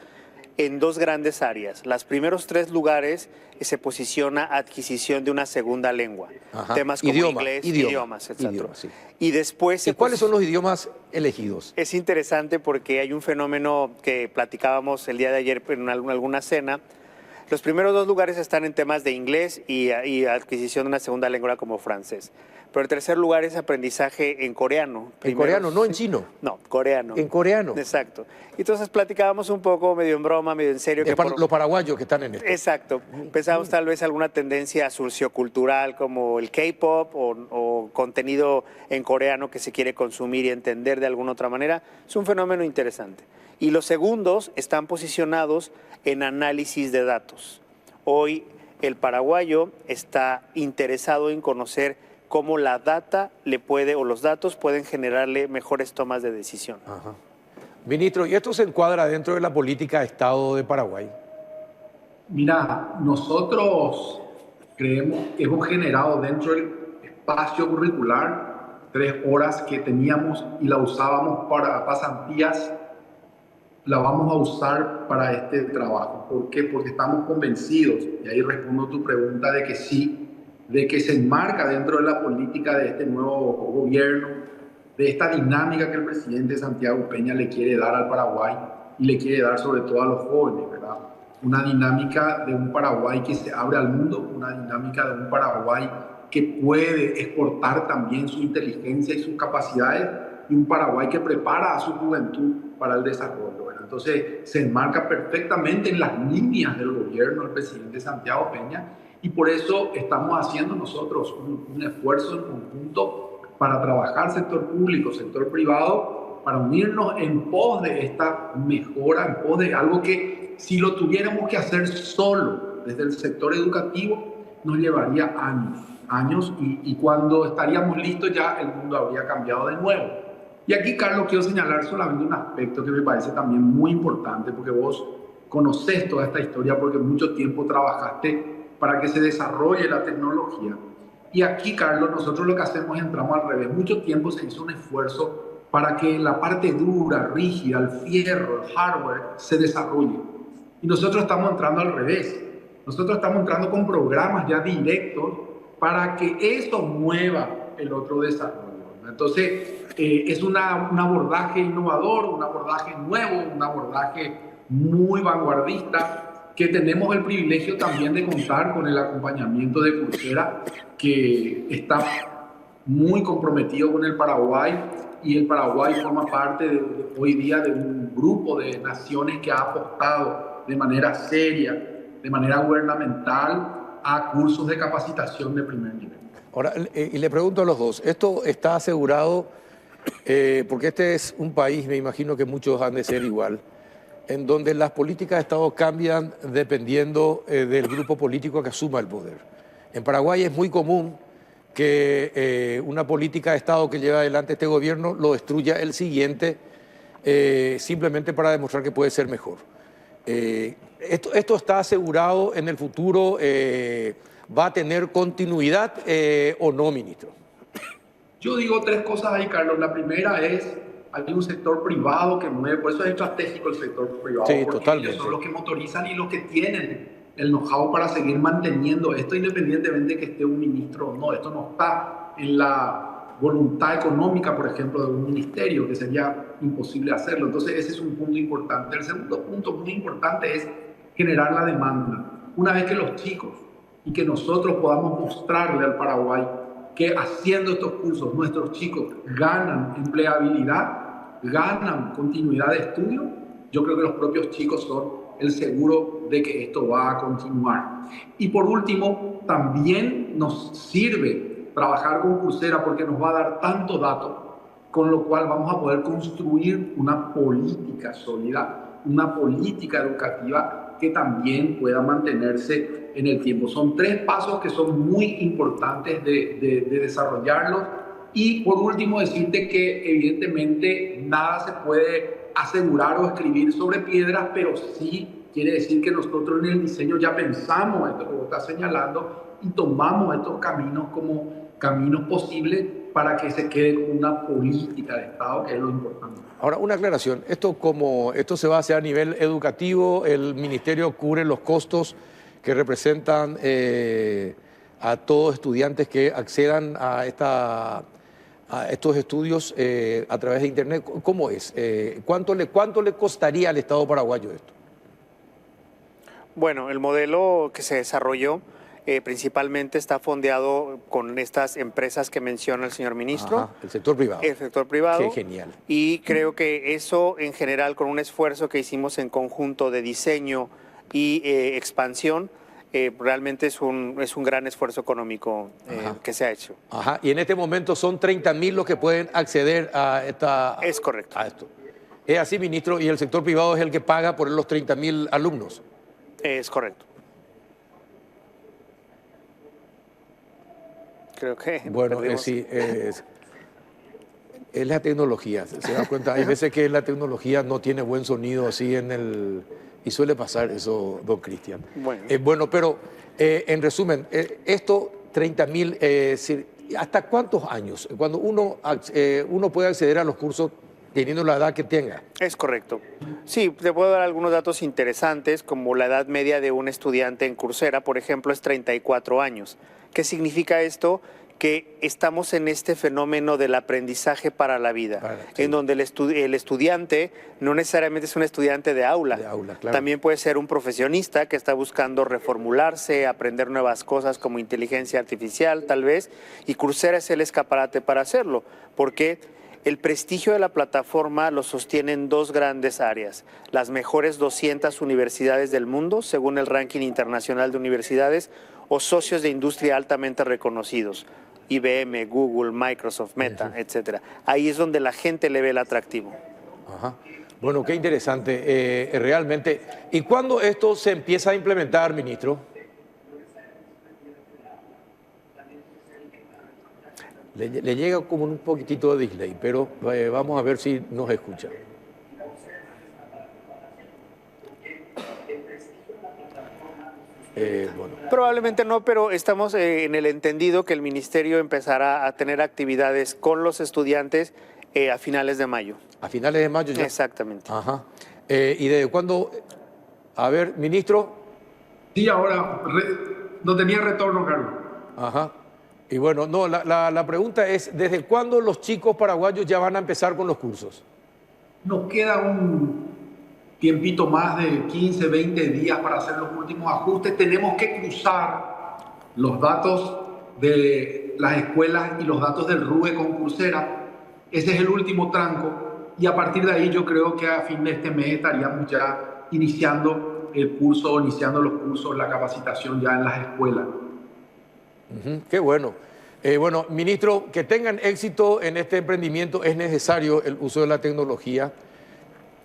en dos grandes áreas. Los primeros 3 lugares se posiciona adquisición de una segunda lengua. Ajá. Temas como idiomas, etc. Sí. Y después... ¿Y cuáles son los idiomas elegidos? Es interesante porque hay un fenómeno que platicábamos el día de ayer en alguna cena. Los primeros 2 lugares están en temas de inglés y adquisición de una segunda lengua como francés. Pero el tercer lugar es aprendizaje en coreano. En coreano, no en chino. No, coreano. En coreano. Exacto. Entonces platicábamos un poco, medio en broma, medio en serio. Los paraguayos que están en esto. Exacto. Pensamos tal vez alguna tendencia sociocultural como el K-pop o contenido en coreano que se quiere consumir y entender de alguna otra manera. Es un fenómeno interesante. Y los segundos están posicionados en análisis de datos. Hoy el paraguayo está interesado en conocer cómo la data los datos pueden generarle mejores tomas de decisión. Ajá. Ministro, ¿y esto se encuadra dentro de la política de Estado de Paraguay? Mira, nosotros creemos que hemos generado dentro del espacio curricular 3 horas que teníamos y la usábamos para pasantías la vamos a usar para este trabajo. ¿Por qué? Porque estamos convencidos, y ahí respondo a tu pregunta, de que sí, de que se enmarca dentro de la política de este nuevo gobierno, de esta dinámica que el presidente Santiago Peña le quiere dar al Paraguay y le quiere dar sobre todo a los jóvenes, ¿verdad? Una dinámica de un Paraguay que se abre al mundo, una dinámica de un Paraguay que puede exportar también su inteligencia y sus capacidades, y un Paraguay que prepara a su juventud para el desarrollo, ¿verdad? Entonces se enmarca perfectamente en las líneas del gobierno del presidente Santiago Peña, y por eso estamos haciendo nosotros un esfuerzo en conjunto para trabajar sector público, sector privado, para unirnos en pos de esta mejora, en pos de algo que si lo tuviéramos que hacer solo desde el sector educativo nos llevaría años y cuando estaríamos listos ya el mundo habría cambiado de nuevo. Y aquí, Carlos, quiero señalar solamente un aspecto que me parece también muy importante, porque vos conocés toda esta historia porque mucho tiempo trabajaste para que se desarrolle la tecnología. Y aquí, Carlos, nosotros lo que hacemos es entramos al revés. Mucho tiempo se hizo un esfuerzo para que la parte dura, rígida, el fierro, el hardware, se desarrolle. Y nosotros estamos entrando al revés. Nosotros estamos entrando con programas ya directos para que eso mueva el otro desarrollo. Entonces, es un abordaje innovador, un abordaje nuevo, un abordaje muy vanguardista, que tenemos el privilegio también de contar con el acompañamiento de Coursera, que está muy comprometido con el Paraguay, y el Paraguay forma parte hoy día de un grupo de naciones que ha apostado de manera seria, de manera gubernamental, a cursos de capacitación de primer nivel. Ahora, y le pregunto a los dos, ¿esto está asegurado? Porque este es un país, me imagino que muchos han de ser igual, en donde las políticas de Estado cambian dependiendo del grupo político que asuma el poder. En Paraguay es muy común que una política de Estado que lleva adelante este gobierno lo destruya el siguiente, simplemente para demostrar que puede ser mejor. ¿Esto está asegurado en el futuro? ¿Va a tener continuidad o no, ministro? Yo digo tres cosas ahí, Carlos. La primera es, hay un sector privado que mueve, por eso es estratégico el sector privado, sí, porque totalmente. ellos son los que motorizan y los que tienen el know-how para seguir manteniendo esto, independientemente de que esté un ministro o no. Esto no está en la voluntad económica, por ejemplo, de un ministerio, que sería imposible hacerlo. Entonces, ese es un punto importante. El segundo punto muy importante es generar la demanda. Una vez que los chicos y que nosotros podamos mostrarle al Paraguay que haciendo estos cursos nuestros chicos ganan empleabilidad, ganan continuidad de estudio, yo creo que los propios chicos son el seguro de que esto va a continuar. Y por último, también nos sirve trabajar con Coursera porque nos va a dar tanto dato, con lo cual vamos a poder construir una política sólida, una política educativa que también pueda mantenerse en el tiempo. Son tres pasos que son muy importantes de desarrollarlos. Y por último, decirte que evidentemente nada se puede asegurar o escribir sobre piedras, pero sí quiere decir que nosotros en el diseño ya pensamos esto que vos estás señalando y tomamos estos caminos como caminos posibles para que se quede con una política de Estado, que es lo importante. Ahora, una aclaración. Esto se va a hacer a nivel educativo, el ministerio cubre los costos que representan a todos estudiantes que accedan a estos estudios a través de Internet. ¿Cómo es? ¿Cuánto le costaría al Estado paraguayo esto? Bueno, el modelo que se desarrolló principalmente está fondeado con estas empresas que menciona el señor ministro. Ajá, el sector privado. El sector privado. Qué genial. Y creo que eso en general, con un esfuerzo que hicimos en conjunto de diseño y expansión, realmente es un gran esfuerzo económico que se ha hecho. Ajá, y en este momento son 30.000 los que pueden acceder a esta... Es correcto. A esto. Es así, ministro, y el sector privado es el que paga por los 30.000 alumnos. Es correcto. Creo que... Bueno, sí, es la tecnología, se da cuenta. Hay veces que la tecnología no tiene buen sonido así en el... Y suele pasar eso, don Cristian. Bueno, pero en resumen, esto 30.000, ¿hasta cuántos años? Cuando uno puede acceder a los cursos teniendo la edad que tenga. Es correcto. Sí, te puedo dar algunos datos interesantes, como la edad media de un estudiante en Coursera, por ejemplo, es 34 años. ¿Qué significa esto? Que estamos en este fenómeno del aprendizaje para la vida, en donde el estudiante no necesariamente es un estudiante de aula, Claro. También puede ser un profesionista que está buscando reformularse, aprender nuevas cosas como inteligencia artificial tal vez, y Coursera es el escaparate para hacerlo, porque el prestigio de la plataforma lo sostienen dos grandes áreas: las mejores 200 universidades del mundo, según el ranking internacional de universidades, o socios de industria altamente reconocidos, IBM, Google, Microsoft, Meta, etcétera. Ahí es donde la gente le ve el atractivo. Ajá. Bueno, qué interesante, realmente. ¿Y cuándo esto se empieza a implementar, ministro? Le llega como un poquitito de delay, pero vamos a ver si nos escucha. Bueno. Probablemente no, pero estamos en el entendido que el ministerio empezará a tener actividades con los estudiantes a finales de mayo. A finales de mayo ya. Exactamente. Ajá. ¿Y desde cuándo? A ver, ministro. Sí, ahora no tenía retorno, Carlos. Ajá. Y bueno, no, la pregunta es, ¿desde cuándo los chicos paraguayos ya van a empezar con los cursos? Nos queda un tiempito más de 15, 20 días para hacer los últimos ajustes. Tenemos que cruzar los datos de las escuelas y los datos del RUE con Coursera. Ese es el último tranco y a partir de ahí yo creo que a fin de este mes estaríamos ya iniciando el curso, iniciando los cursos, la capacitación ya en las escuelas. Qué bueno. Bueno, ministro, que tengan éxito en este emprendimiento es necesario el uso de la tecnología.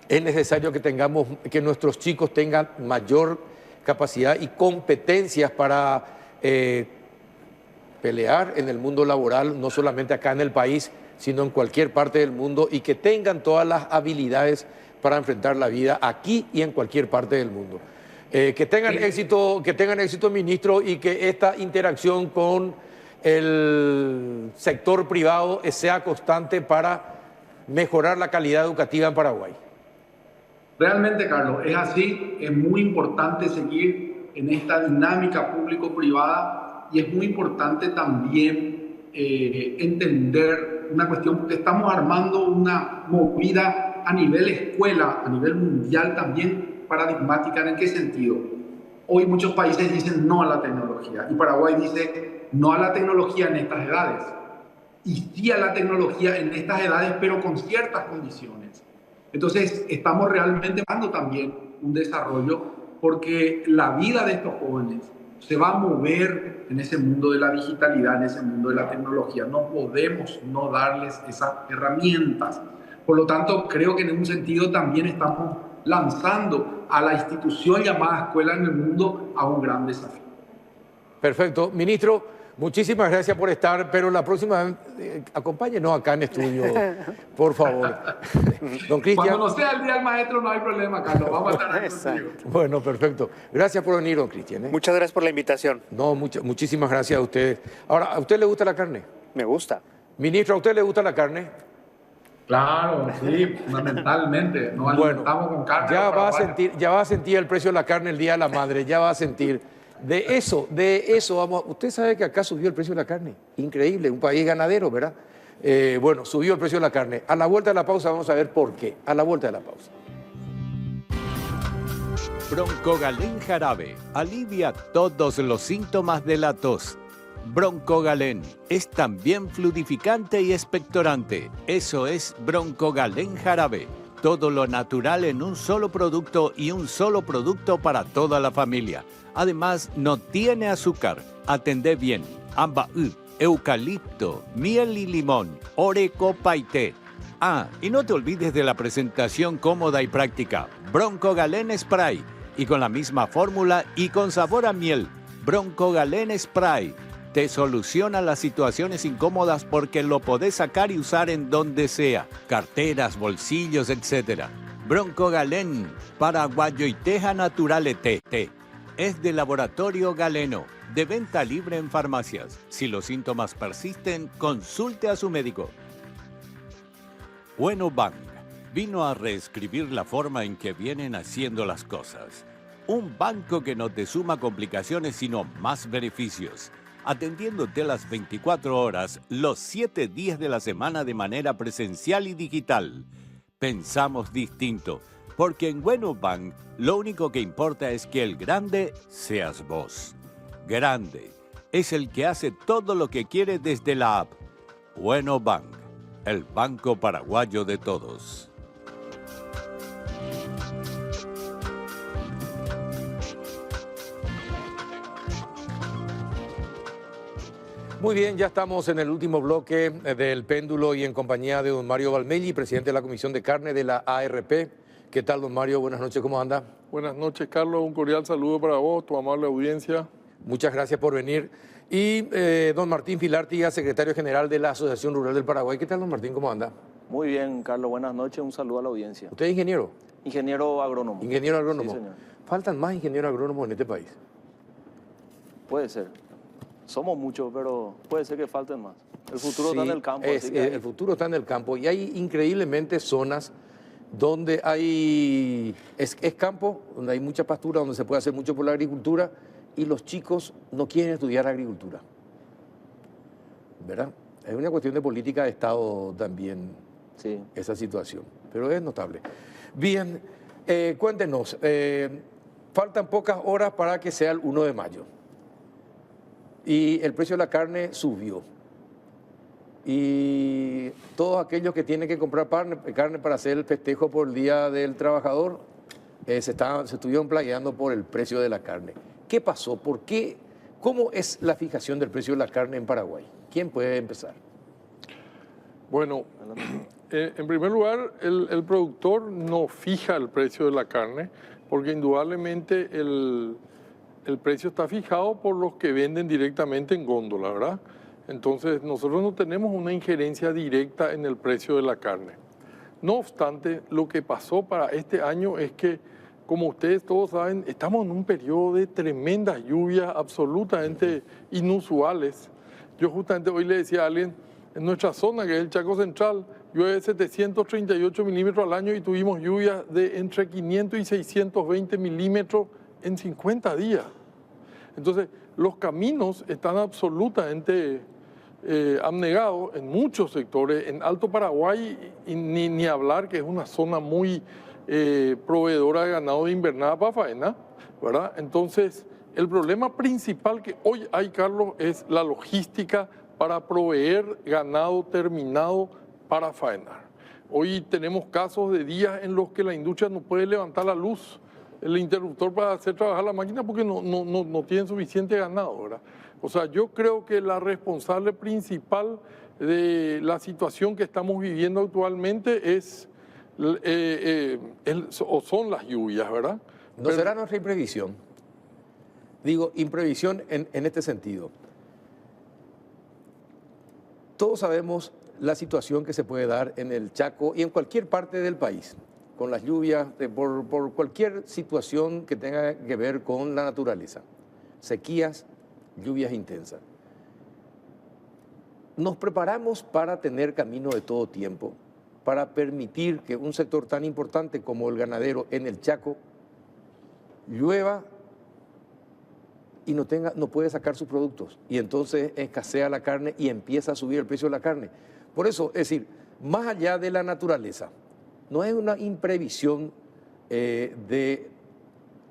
Es necesario que nuestros chicos tengan mayor capacidad y competencias para pelear en el mundo laboral, no solamente acá en el país, sino en cualquier parte del mundo, y que tengan todas las habilidades para enfrentar la vida aquí y en cualquier parte del mundo. Que tengan éxito, ministro, y que esta interacción con el sector privado sea constante para mejorar la calidad educativa en Paraguay. Realmente, Carlos, es así. Es muy importante seguir en esta dinámica público-privada y es muy importante también entender una cuestión, porque estamos armando una movida a nivel escuela, a nivel mundial también paradigmática. ¿En qué sentido? Hoy muchos países dicen no a la tecnología y Paraguay dice no a la tecnología en estas edades y sí a la tecnología en estas edades, pero con ciertas condiciones. Entonces, estamos realmente dando también un desarrollo porque la vida de estos jóvenes se va a mover en ese mundo de la digitalidad, en ese mundo de la tecnología. No podemos no darles esas herramientas. Por lo tanto, creo que en un sentido también estamos lanzando a la institución llamada escuela en el mundo a un gran desafío. Perfecto. Ministro, muchísimas gracias por estar, pero la próxima vez acompáñenos acá en estudio, por favor. Don Cristian. Cuando no sea el día del maestro no hay problema, Carlos. Vamos a estar ahí contigo. Bueno, perfecto. Gracias por venir, don Cristian. Muchas gracias por la invitación. No, muchísimas gracias a ustedes. Ahora, ¿a usted le gusta la carne? Me gusta. Ministro, ¿a usted le gusta la carne? Claro, sí, fundamentalmente. Nos alimentamos con carne. Ya va a sentir el precio de la carne el Día de la Madre, ya va a sentir. De eso vamos. Usted sabe que acá subió el precio de la carne. Increíble, un país ganadero, ¿verdad? Bueno, subió el precio de la carne. A la vuelta de la pausa vamos a ver por qué. A la vuelta de la pausa. Broncogalén Jarabe alivia todos los síntomas de la tos. Broncogalén es también fluidificante y expectorante. Eso es Broncogalén Jarabe. Todo lo natural en un solo producto y un solo producto para toda la familia. Además, no tiene azúcar. Atendé bien. Ambaú, eucalipto, miel y limón, oreco paité. Ah, y no te olvides de la presentación cómoda y práctica. Broncogalén Spray. Y con la misma fórmula y con sabor a miel. Broncogalén Spray. Te soluciona las situaciones incómodas porque lo podés sacar y usar en donde sea. Carteras, bolsillos, etc. Broncogalén, paraguayo y teja naturale té. Es de Laboratorio Galeno, de venta libre en farmacias. Si los síntomas persisten, consulte a su médico. Bueno Bank, vino a reescribir la forma en que vienen haciendo las cosas. Un banco que no te suma complicaciones sino más beneficios, atendiéndote las 24 horas, los 7 días de la semana de manera presencial y digital. Pensamos distinto, porque en Bueno Bank lo único que importa es que el grande seas vos. Grande es el que hace todo lo que quiere desde la app. Bueno Bank, el banco paraguayo de todos. Muy bien, ya estamos en el último bloque del péndulo y en compañía de don Mario Valmelli, presidente de la Comisión de Carne de la ARP. ¿Qué tal, don Mario? Buenas noches, ¿cómo anda? Buenas noches, Carlos. Un cordial saludo para vos, tu amable audiencia. Muchas gracias por venir. Y don Martín Filártiga, secretario general de la Asociación Rural del Paraguay. ¿Qué tal, don Martín? ¿Cómo anda? Muy bien, Carlos. Buenas noches. Un saludo a la audiencia. ¿Usted es ingeniero? Ingeniero agrónomo. Ingeniero agrónomo. Sí, señor. ¿Faltan más ingenieros agrónomos en este país? Puede ser. Somos muchos, pero puede ser que falten más. El futuro está en el campo. El futuro está en el campo y hay increíblemente zonas donde hay es campo, donde hay mucha pastura, donde se puede hacer mucho por la agricultura y los chicos no quieren estudiar agricultura. ¿Verdad? Es una cuestión de política de Estado también, Sí. esa situación, pero es notable. Bien, cuéntenos, faltan pocas horas para que sea el 1 de mayo. Y el precio de la carne subió. Y todos aquellos que tienen que comprar carne para hacer el festejo por el Día del Trabajador se estuvieron plagueando por el precio de la carne. ¿Qué pasó? ¿Por qué? ¿Cómo es la fijación del precio de la carne en Paraguay? ¿Quién puede empezar? Bueno, en primer lugar, el productor no fija el precio de la carne porque indudablemente el precio está fijado por los que venden directamente en góndola, ¿verdad? Entonces, nosotros no tenemos una injerencia directa en el precio de la carne. No obstante, lo que pasó para este año es que, como ustedes todos saben, estamos en un periodo de tremendas lluvias absolutamente inusuales. Yo justamente hoy le decía a alguien, en nuestra zona, que es el Chaco Central, llueve 738 milímetros al año y tuvimos lluvias de entre 500 y 620 milímetros en 50 días. Entonces, los caminos están absolutamente abnegados en muchos sectores. En Alto Paraguay, y ni hablar, que es una zona muy proveedora de ganado de invernada para faena, ¿verdad? Entonces, el problema principal que hoy hay, Carlos, es la logística para proveer ganado terminado para faenar. Hoy tenemos casos de días en los que la industria no puede levantar la luz, el interruptor para hacer trabajar la máquina porque no tienen suficiente ganado, ¿verdad? O sea, yo creo que la responsable principal de la situación que estamos viviendo actualmente son las lluvias, ¿verdad? ¿No será nuestra imprevisión? Digo, imprevisión en este sentido. Todos sabemos la situación que se puede dar en el Chaco y en cualquier parte del país, con las lluvias, por cualquier situación que tenga que ver con la naturaleza. Sequías, lluvias intensas. Nos preparamos para tener camino de todo tiempo, para permitir que un sector tan importante como el ganadero en el Chaco llueva y no puede sacar sus productos. Y entonces escasea la carne y empieza a subir el precio de la carne. Por eso, es decir, más allá de la naturaleza, no es una imprevisión de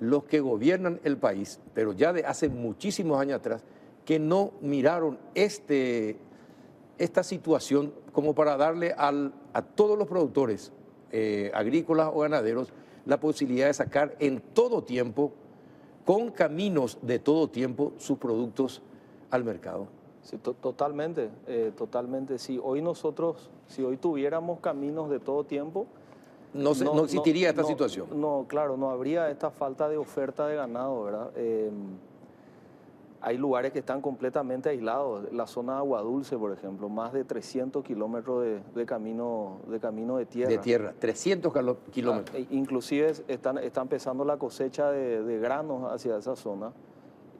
los que gobiernan el país, pero ya de hace muchísimos años atrás, que no miraron esta situación como para darle a todos los productores agrícolas o ganaderos la posibilidad de sacar en todo tiempo, con caminos de todo tiempo, sus productos al mercado. Sí, totalmente, totalmente. Si hoy tuviéramos caminos de todo tiempo, no existiría esta situación. No, claro, no habría esta falta de oferta de ganado, ¿verdad? Hay lugares que están completamente aislados. La zona de Agua Dulce, por ejemplo, más de 300 kilómetros de camino de tierra. De tierra, 300 kilómetros. Inclusive está empezando la cosecha de granos hacia esa zona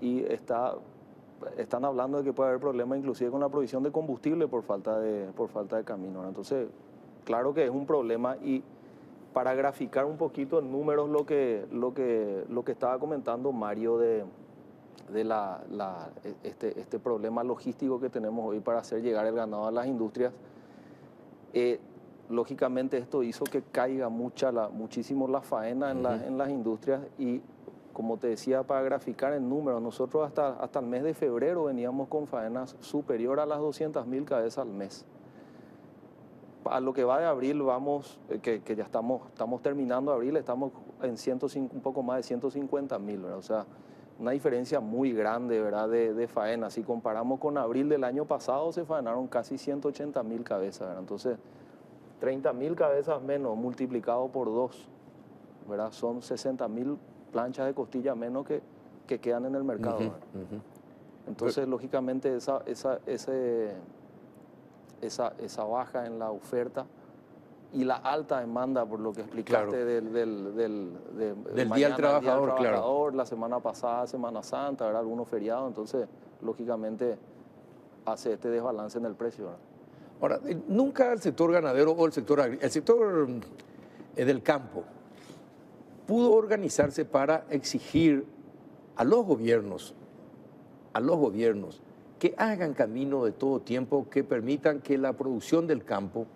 y están hablando de que puede haber problemas inclusive con la provisión de combustible por falta de camino, ¿no? Entonces, claro que es un problema y para graficar un poquito en números lo que estaba comentando Mario de este problema logístico que tenemos hoy para hacer llegar el ganado a las industrias. Lógicamente esto hizo que caiga muchísimo la faena en las industrias y, como te decía, para graficar en números, nosotros hasta el mes de febrero veníamos con faenas superior a las 200.000 cabezas al mes. A lo que va de abril vamos, que ya estamos terminando abril, estamos en un poco más de 150.000, ¿verdad? O sea, una diferencia muy grande, ¿verdad? de faena. Si comparamos con abril del año pasado, se faenaron casi 180.000 cabezas, ¿verdad? Entonces, 30.000 cabezas menos multiplicado por 2, ¿verdad? Son 60.000 planchas de costilla menos que quedan en el mercado. Entonces, lógicamente, esa baja en la oferta y la alta demanda, por lo que explicaste, del Día del Trabajador, claro. La semana pasada, Semana Santa, ¿verdad? Algunos feriados, entonces, lógicamente, hace este desbalance en el precio, ¿verdad? Ahora, nunca el sector ganadero o el sector del campo pudo organizarse para exigir a los gobiernos que hagan camino de todo tiempo, que permitan que la producción del campo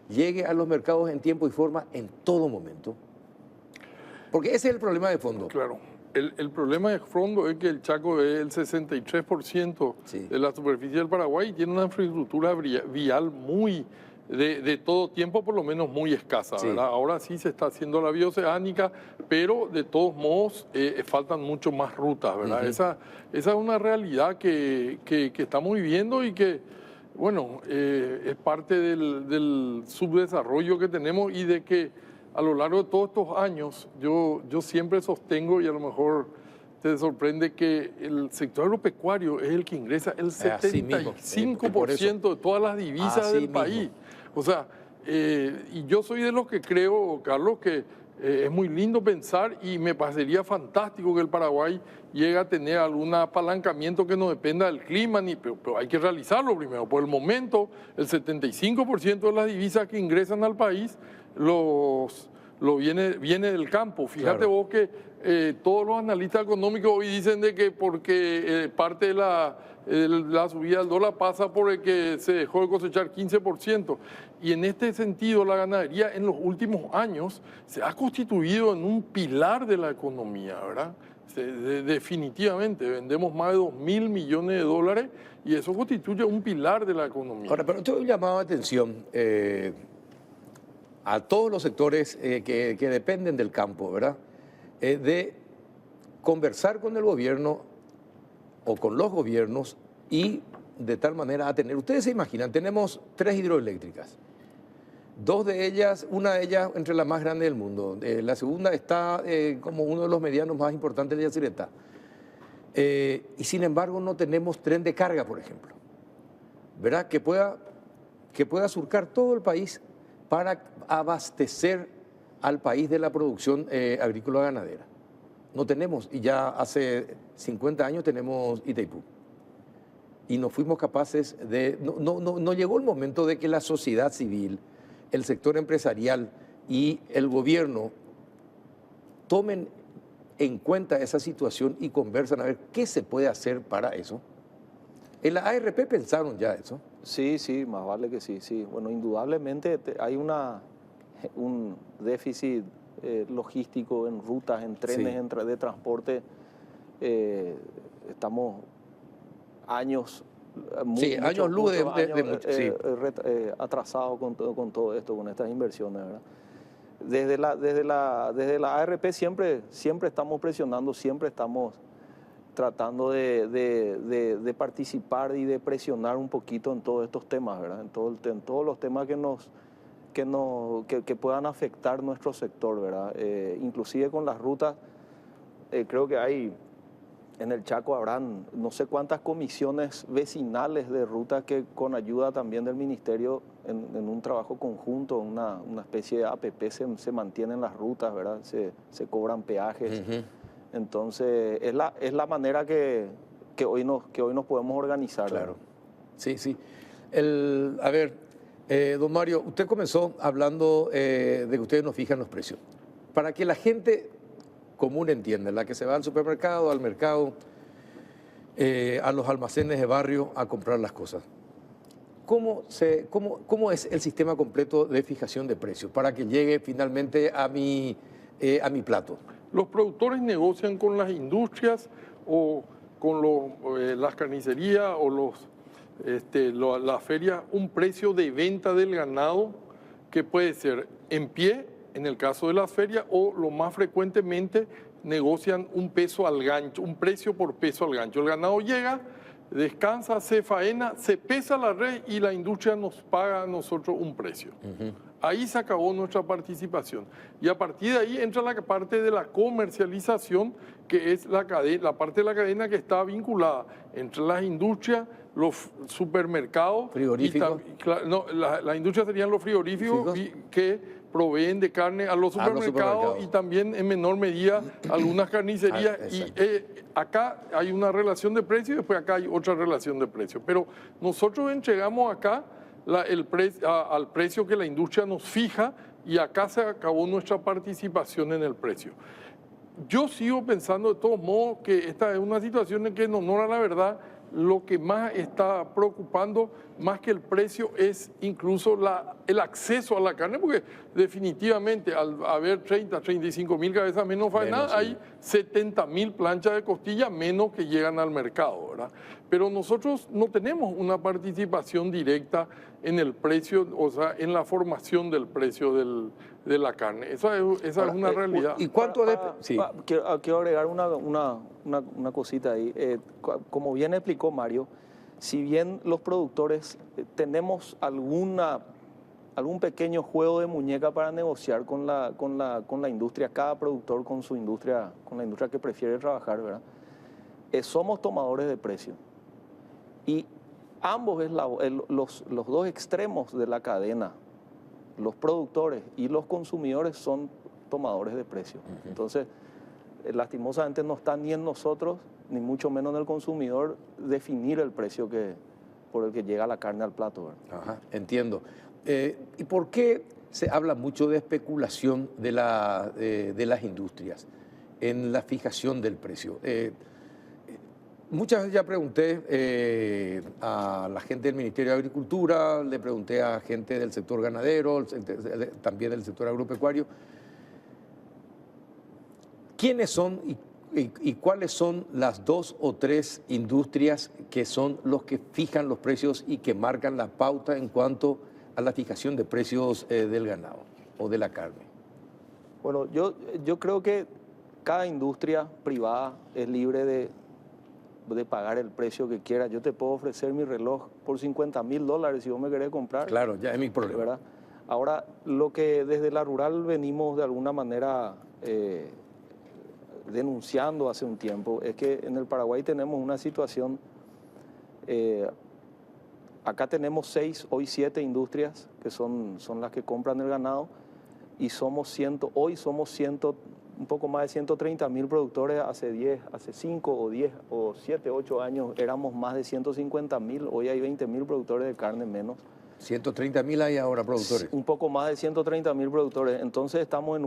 llegue a los mercados en tiempo y forma en todo momento. Porque ese es el problema de fondo. Claro. El problema de fondo es que el Chaco es el 63% de la superficie del Paraguay y tiene una infraestructura vial muy, de todo tiempo, por lo menos muy escasa, ¿verdad? Ahora sí se está haciendo la bioceánica, pero de todos modos faltan mucho más rutas, ¿verdad? Esa es una realidad que estamos viviendo y que, bueno, es parte del subdesarrollo que tenemos y de que a lo largo de todos estos años, yo siempre sostengo, y a lo mejor te sorprende, que el sector agropecuario es el que ingresa el 75% de todas las divisas del país. O sea, y yo soy de los que creo, Carlos, que es muy lindo pensar y me parecería fantástico que el Paraguay llegue a tener algún apalancamiento que no dependa del clima, pero hay que realizarlo primero. Por el momento, el 75% de las divisas que ingresan al país viene del campo. Fíjate vos que todos los analistas económicos hoy dicen de que porque parte de la subida del dólar pasa por el que se dejó de cosechar 15%. Y en este sentido, la ganadería en los últimos años se ha constituido en un pilar de la economía, ¿verdad? Definitivamente, vendemos más de 2.000 millones de dólares y eso constituye un pilar de la economía. Ahora, pero tengo un llamado de atención a todos los sectores que dependen del campo, ¿verdad? De conversar con el gobierno o con los gobiernos y de tal manera a tener... Ustedes se imaginan, tenemos 3 hidroeléctricas. Una de ellas entre las más grandes del mundo. La segunda está como uno de los medianos más importantes de Yacyretá. Y sin embargo no tenemos tren de carga, por ejemplo, ¿verdad? Que pueda surcar todo el país para abastecer al país de la producción agrícola ganadera. No tenemos, y ya hace 50 años tenemos Itaipú. Y no fuimos capaces de... No llegó el momento de que la sociedad civil, el sector empresarial y el gobierno tomen en cuenta esa situación y conversan a ver qué se puede hacer para eso. En la ARP pensaron ya eso. Sí, más vale que sí. Bueno, indudablemente hay un déficit logístico en rutas, en trenes de transporte. Estamos años luz atrasados con todo esto, con estas inversiones, ¿verdad? Desde la ARP siempre estamos presionando, siempre estamos tratando de participar y de presionar un poquito en todos estos temas, ¿verdad? En todos los temas que puedan afectar nuestro sector, ¿verdad? Inclusive con las rutas, creo que hay en el Chaco habrán no sé cuántas comisiones vecinales de ruta que con ayuda también del ministerio en un trabajo conjunto, una especie de APP se mantienen las rutas, ¿verdad? Se cobran peajes. Entonces es la manera que hoy nos podemos organizar. Claro. ¿Verdad? Sí. A ver, Don Mario, usted comenzó hablando de que ustedes no fijan los precios. Para que la gente común entienda, la que se va al supermercado, al mercado, a los almacenes de barrio a comprar las cosas, ¿cómo es el sistema completo de fijación de precios para que llegue finalmente a mi plato? Los productores negocian con las industrias o con las carnicerías o las ferias un precio de venta del ganado que puede ser en pie, en el caso de las ferias, o lo más frecuentemente negocian un peso al gancho, un precio por peso al gancho. El ganado llega, descansa, se faena, se pesa la red y la industria nos paga a nosotros un precio. Ahí se acabó nuestra participación. Y a partir de ahí entra la parte de la comercialización, que es la parte de la cadena que está vinculada entre las industrias, los supermercados. ¿Frigoríficos? La industria serían los frigoríficos que proveen de carne a los supermercados y también en menor medida algunas carnicerías. Acá hay una relación de precio y después acá hay otra relación de precio. Pero nosotros entregamos acá al precio que la industria nos fija y acá se acabó nuestra participación en el precio. Yo sigo pensando de todos modos que esta es una situación en que, en honor a la verdad, lo que más está preocupando, más que el precio, es incluso el acceso a la carne, porque definitivamente al haber 35 mil cabezas menos faenadas, hay 70 mil planchas de costilla menos que llegan al mercado, ¿verdad? Pero nosotros no tenemos una participación directa en el precio, o sea, en la formación del precio de la carne. Esa es una realidad. ¿Y cuánto sí. Quiero agregar una cosita ahí. Como bien explicó Mario, si bien los productores tenemos algún pequeño juego de muñeca para negociar con la industria, cada productor con su industria, con la industria que prefiere trabajar, ¿verdad? Somos tomadores de precio. Y ambos, los dos extremos de la cadena, los productores y los consumidores, son tomadores de precio. Entonces, lastimosamente no está ni en nosotros, ni mucho menos en el consumidor, definir el precio por el que llega la carne al plato, ¿verdad? Ajá, entiendo. ¿Y por qué se habla mucho de especulación de las industrias en la fijación del precio? Muchas veces ya pregunté a la gente del Ministerio de Agricultura, le pregunté a gente del sector ganadero, también del sector agropecuario, ¿quiénes son y cuáles son las 2 o 3 industrias que son los que fijan los precios y que marcan la pauta en cuanto a la fijación de precios del ganado o de la carne? Bueno, yo creo que cada industria privada es libre de pagar el precio que quiera. Yo te puedo ofrecer mi reloj por $50,000 si vos me querés comprar. Claro, ya es mi problema. ¿Verdad? Ahora, lo que desde la rural venimos de alguna manera denunciando hace un tiempo es que en el Paraguay tenemos una situación, acá tenemos hoy 7 industrias que son las que compran el ganado y hoy somos un poco más de 130,000 productores. Hace 5 o 10 o 7, 8 años éramos más de 150,000, hoy hay 20,000 productores de carne menos. 130,000 hay ahora productores. Un poco más de 130,000 productores. Entonces estamos en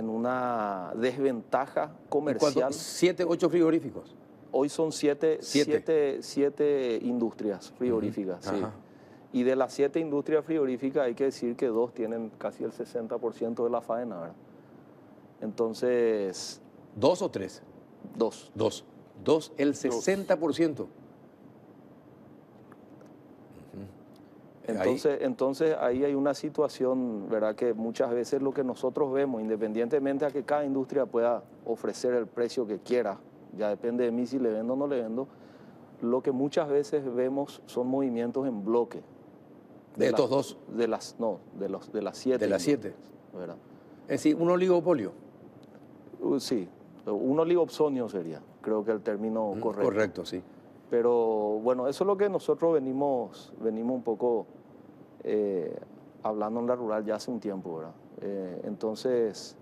una desventaja comercial. 7, 8 frigoríficos. Hoy son 7 industrias frigoríficas. Sí. Y de las 7 industrias frigoríficas hay que decir que 2 tienen casi el 60% de la faena, ¿verdad? Entonces... ¿2 o 3? 2. 2, el 60%. Entonces ahí hay una situación, ¿verdad?, que muchas veces lo que nosotros vemos, independientemente a que cada industria pueda ofrecer el precio que quiera, ya depende de mí si le vendo o no le vendo, lo que muchas veces vemos son movimientos en bloque. ¿De estos 2? De las 7. De las 7. ¿Verdad? Es decir, un oligopolio. Sí, un oligopsonio sería, creo que el término correcto. Correcto, sí. Pero bueno, eso es lo que nosotros venimos un poco hablando en la rural ya hace un tiempo, ¿verdad? Entonces,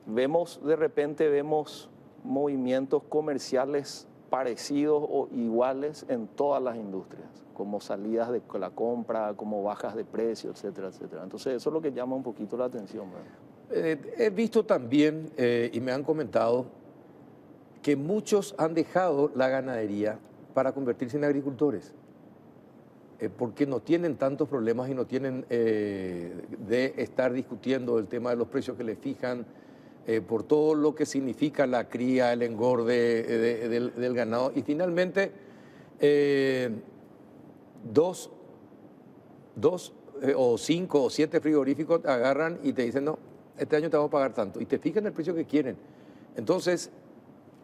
de repente vemos movimientos comerciales parecidos o iguales en todas las industrias, como salidas de la compra, como bajas de precio, etcétera, etcétera. Entonces eso es lo que llama un poquito la atención, ¿verdad? He visto también, y me han comentado, que muchos han dejado la ganadería para convertirse en agricultores, porque no tienen tantos problemas y no tienen de estar discutiendo el tema de los precios que le fijan, por todo lo que significa la cría, el engorde del ganado. Y finalmente, dos o 5 o 7 frigoríficos agarran y te dicen, no, este año te vamos a pagar tanto. Y te fijan el precio que quieren. Entonces,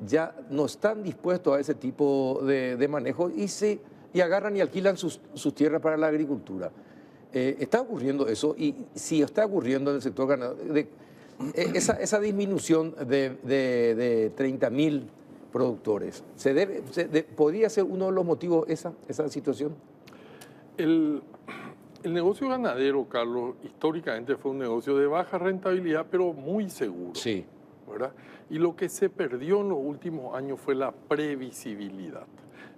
ya no están dispuestos a ese tipo de manejo y agarran y alquilan sus tierras para la agricultura. ¿Está ocurriendo eso? Y si está ocurriendo en el sector ganadero, esa disminución de 30.000 productores, ¿podría ser uno de los motivos esa situación? El negocio ganadero, Carlos, históricamente fue un negocio de baja rentabilidad, pero muy seguro. Sí. ¿Verdad? Y lo que se perdió en los últimos años fue la previsibilidad.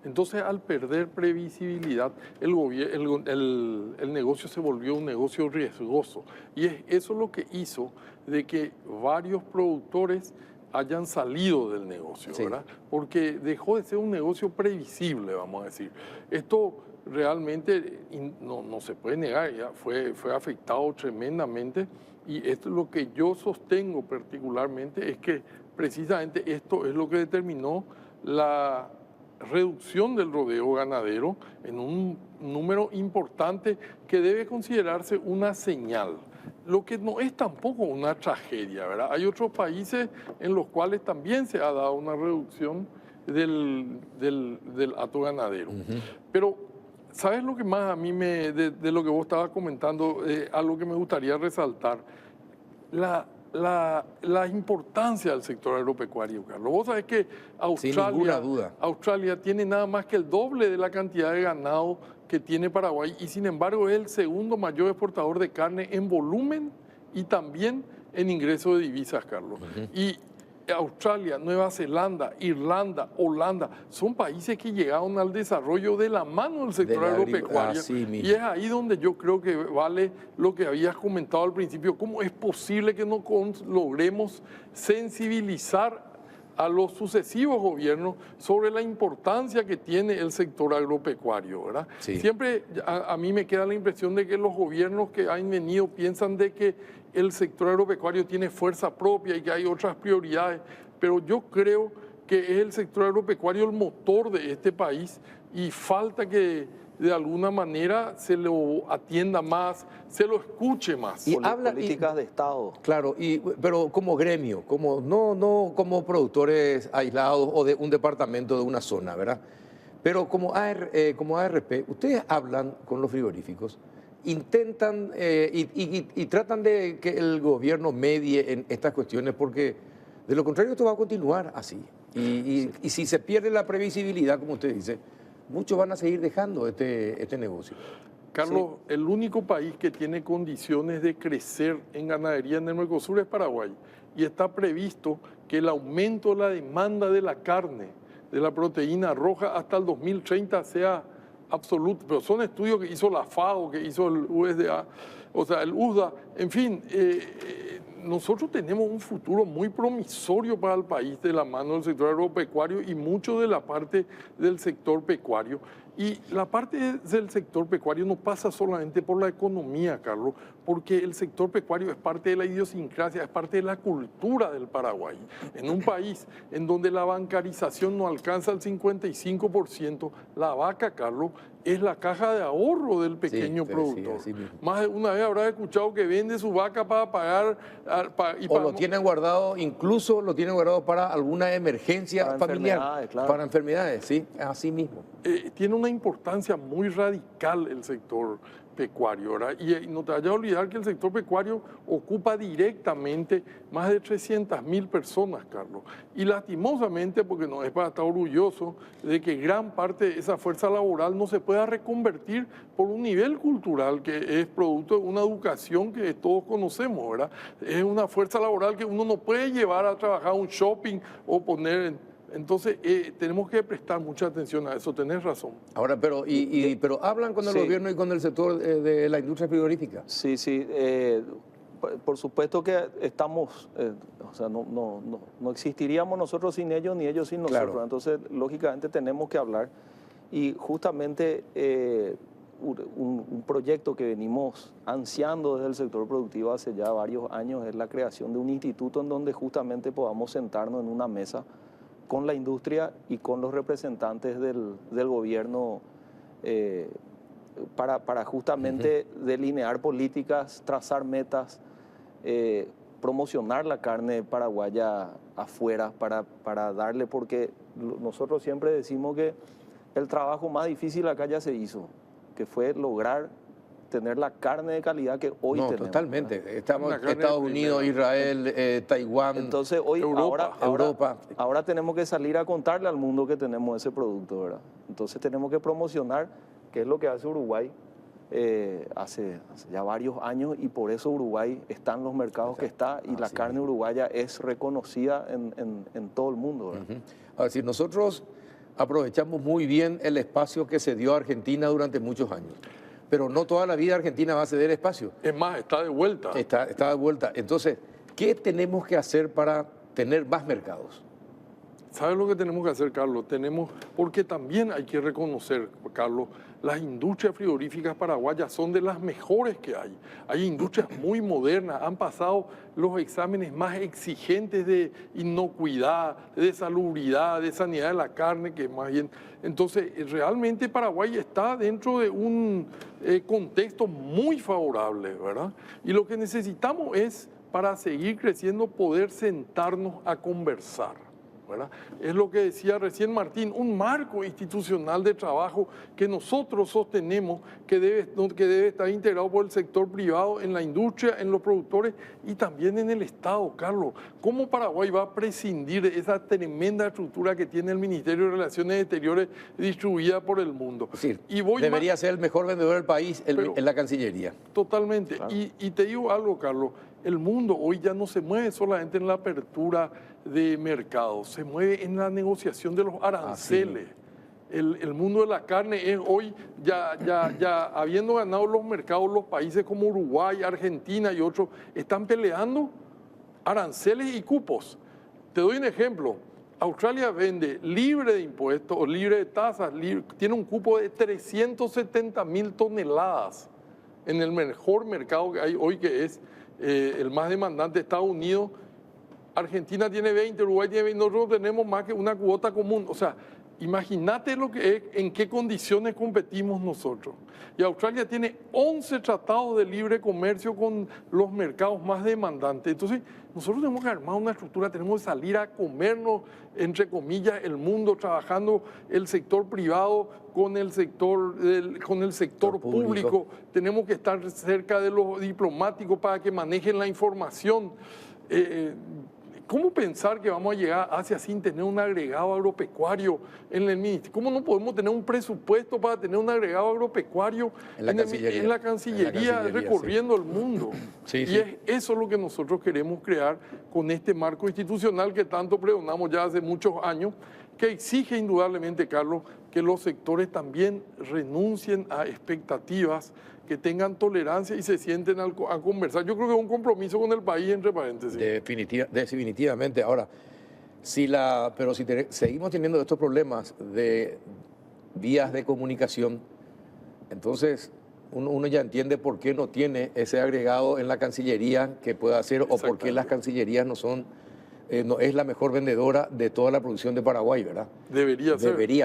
Entonces, al perder previsibilidad, el negocio se volvió un negocio riesgoso. Y eso es lo que hizo de que varios productores hayan salido del negocio, sí, ¿verdad? Porque dejó de ser un negocio previsible, vamos a decir. Esto realmente no se puede negar, ya fue afectado tremendamente. Y esto es lo que yo sostengo particularmente, es que precisamente esto es lo que determinó la reducción del rodeo ganadero en un número importante que debe considerarse una señal. Lo que no es tampoco una tragedia, ¿verdad? Hay otros países en los cuales también se ha dado una reducción del hato ganadero. Pero, ¿sabes lo que más a mí de lo que vos estabas comentando, algo que me gustaría resaltar? La importancia del sector agropecuario, Carlos. Vos sabés que Sin ninguna duda. Australia tiene nada más que el doble de la cantidad de ganado que tiene Paraguay y sin embargo es el segundo mayor exportador de carne en volumen y también en ingreso de divisas, Carlos. Y Australia, Nueva Zelanda, Irlanda, Holanda, son países que llegaron al desarrollo de la mano del sector agropecuario. Y es ahí donde yo creo que vale lo que habías comentado al principio, cómo es posible que no logremos sensibilizar a los sucesivos gobiernos sobre la importancia que tiene el sector agropecuario, ¿verdad? Sí. Siempre a mí me queda la impresión de que los gobiernos que han venido piensan de que el sector agropecuario tiene fuerza propia y que hay otras prioridades, pero yo creo que es el sector agropecuario el motor de este país y falta que de alguna manera se lo atienda más, se lo escuche más. Y políticas de Estado. Claro, pero como gremio, no como productores aislados o de un departamento de una zona, ¿verdad? Pero como ARP, ustedes hablan con los frigoríficos, intentan y tratan de que el gobierno medie en estas cuestiones, porque de lo contrario esto va a continuar así. Y si se pierde la previsibilidad, como usted dice, muchos van a seguir dejando este negocio. Carlos, sí, el único país que tiene condiciones de crecer en ganadería en el Mercosur es Paraguay. Y está previsto que el aumento de la demanda de la carne, de la proteína roja, hasta el 2030 sea absoluto. Pero son estudios que hizo la FAO, que hizo el USDA, o sea, el USDA. En fin, nosotros tenemos un futuro muy promisorio para el país de la mano del sector agropecuario y mucho de la parte del sector pecuario. Y la parte del sector pecuario no pasa solamente por la economía, Carlos, porque el sector pecuario es parte de la idiosincrasia, es parte de la cultura del Paraguay. En un país en donde la bancarización no alcanza el 55%, la vaca, Carlos, es la caja de ahorro del pequeño productor. Más de una vez habrá escuchado que vende su vaca para pagar... lo tienen guardado, incluso lo tienen guardado para alguna emergencia familiar. Claro. Para enfermedades, sí, así mismo. Tiene una importancia muy radical el sector pecuario, ¿verdad? Y no te vayas a olvidar que el sector pecuario ocupa directamente más de 300.000 personas, Carlos. Y lastimosamente, porque no es para estar orgulloso de que gran parte de esa fuerza laboral no se pueda reconvertir por un nivel cultural que es producto de una educación que todos conocemos, ¿verdad? Es una fuerza laboral que uno no puede llevar a trabajar a un shopping o poner Entonces, tenemos que prestar mucha atención a eso, tenés razón. Ahora, pero hablan con el Sí. gobierno y con el sector de la industria frigorífica. Sí, sí. Por supuesto que estamos, o sea, no existiríamos nosotros sin ellos ni ellos sin nosotros. Claro. Entonces, lógicamente tenemos que hablar. Y justamente un proyecto que venimos ansiando desde el sector productivo hace ya varios años es la creación de un instituto en donde justamente podamos sentarnos en una mesa con la industria y con los representantes del gobierno para justamente delinear políticas, trazar metas, promocionar la carne paraguaya afuera para darle, porque nosotros siempre decimos que el trabajo más difícil acá ya se hizo, que fue lograr tener la carne de calidad que hoy No, tenemos. totalmente. ¿verdad? Estamos Una carne Estados de Unidos, primera. Israel, Taiwán. Entonces hoy, Europa. ahora tenemos que salir a contarle al mundo que tenemos ese producto, ¿verdad? Entonces tenemos que promocionar, que es lo que hace Uruguay hace ya varios años, y por eso Uruguay está en los mercados que está, y la Así carne uruguaya es reconocida en todo el mundo, ¿verdad? Ahora, si nosotros aprovechamos muy bien el espacio que se dio a Argentina durante muchos años, pero no toda la vida Argentina va a ceder espacio. Es más, está de vuelta. Está de vuelta. Entonces, ¿qué tenemos que hacer para tener más mercados? ¿Sabes lo que tenemos que hacer, Carlos? Porque también hay que reconocer, Carlos, las industrias frigoríficas paraguayas son de las mejores que hay. Hay industrias muy modernas, han pasado los exámenes más exigentes de inocuidad, de salubridad, de sanidad de la carne, que más bien... Entonces, realmente Paraguay está dentro de un contexto muy favorable, ¿verdad? Y lo que necesitamos es, para seguir creciendo, poder sentarnos a conversar, ¿verdad? Es lo que decía recién Martín, un marco institucional de trabajo que nosotros sostenemos que debe estar integrado por el sector privado, en la industria, en los productores y también en el Estado, Carlos. ¿Cómo Paraguay va a prescindir de esa tremenda estructura que tiene el Ministerio de Relaciones Exteriores distribuida por el mundo? Es decir, Y voy debería más- ser el mejor vendedor del país Pero- en la Cancillería. Totalmente. Claro. Y te digo algo, Carlos, el mundo hoy ya no se mueve solamente en la apertura de mercados, se mueve en la negociación de los aranceles. El mundo de la carne es hoy, ya habiendo ganado los mercados, los países como Uruguay, Argentina y otros están peleando aranceles y cupos. Te doy un ejemplo. Australia vende libre de impuestos o libre de tasas, tiene un cupo de 370.000 toneladas en el mejor mercado que hay hoy, que es el más demandante, Estados Unidos. Argentina tiene 20, Uruguay tiene 20, nosotros tenemos más que una cuota común. O sea, imagínate lo que es, en qué condiciones competimos nosotros. Y Australia tiene 11 tratados de libre comercio con los mercados más demandantes. Entonces, nosotros tenemos que armar una estructura, tenemos que salir a comernos, entre comillas, el mundo, trabajando el sector privado con el sector público. Tenemos que estar cerca de los diplomáticos para que manejen la información. ¿Cómo pensar que vamos a llegar hacia sin tener un agregado agropecuario en el ministerio? ¿Cómo no podemos tener un presupuesto para tener un agregado agropecuario En la Cancillería, recorriendo el mundo? Sí, Y sí. eso es lo que nosotros queremos crear con este marco institucional que tanto pregonamos ya hace muchos años, que exige indudablemente, Carlos, que los sectores también renuncien a expectativas, que tengan tolerancia y se sienten a conversar. Yo creo que es un compromiso con el país, entre paréntesis. Definitivamente. Ahora, pero si seguimos teniendo estos problemas de vías de comunicación, entonces uno ya entiende por qué no tiene ese agregado en la Cancillería que pueda hacer, o por qué las cancillerías no es la mejor vendedora de toda la producción de Paraguay, ¿verdad? Debería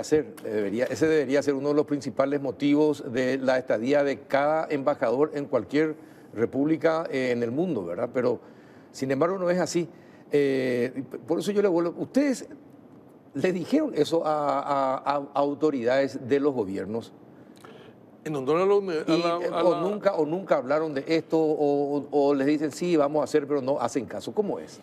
ser. Ese debería ser uno de los principales motivos de la estadía de cada embajador en cualquier república en el mundo, ¿verdad? Pero, sin embargo, no es así. Por eso yo le vuelvo... ¿Ustedes le dijeron eso a autoridades de los gobiernos? En honor O nunca hablaron de esto, o les dicen sí, vamos a hacer, pero no hacen caso? ¿Cómo es?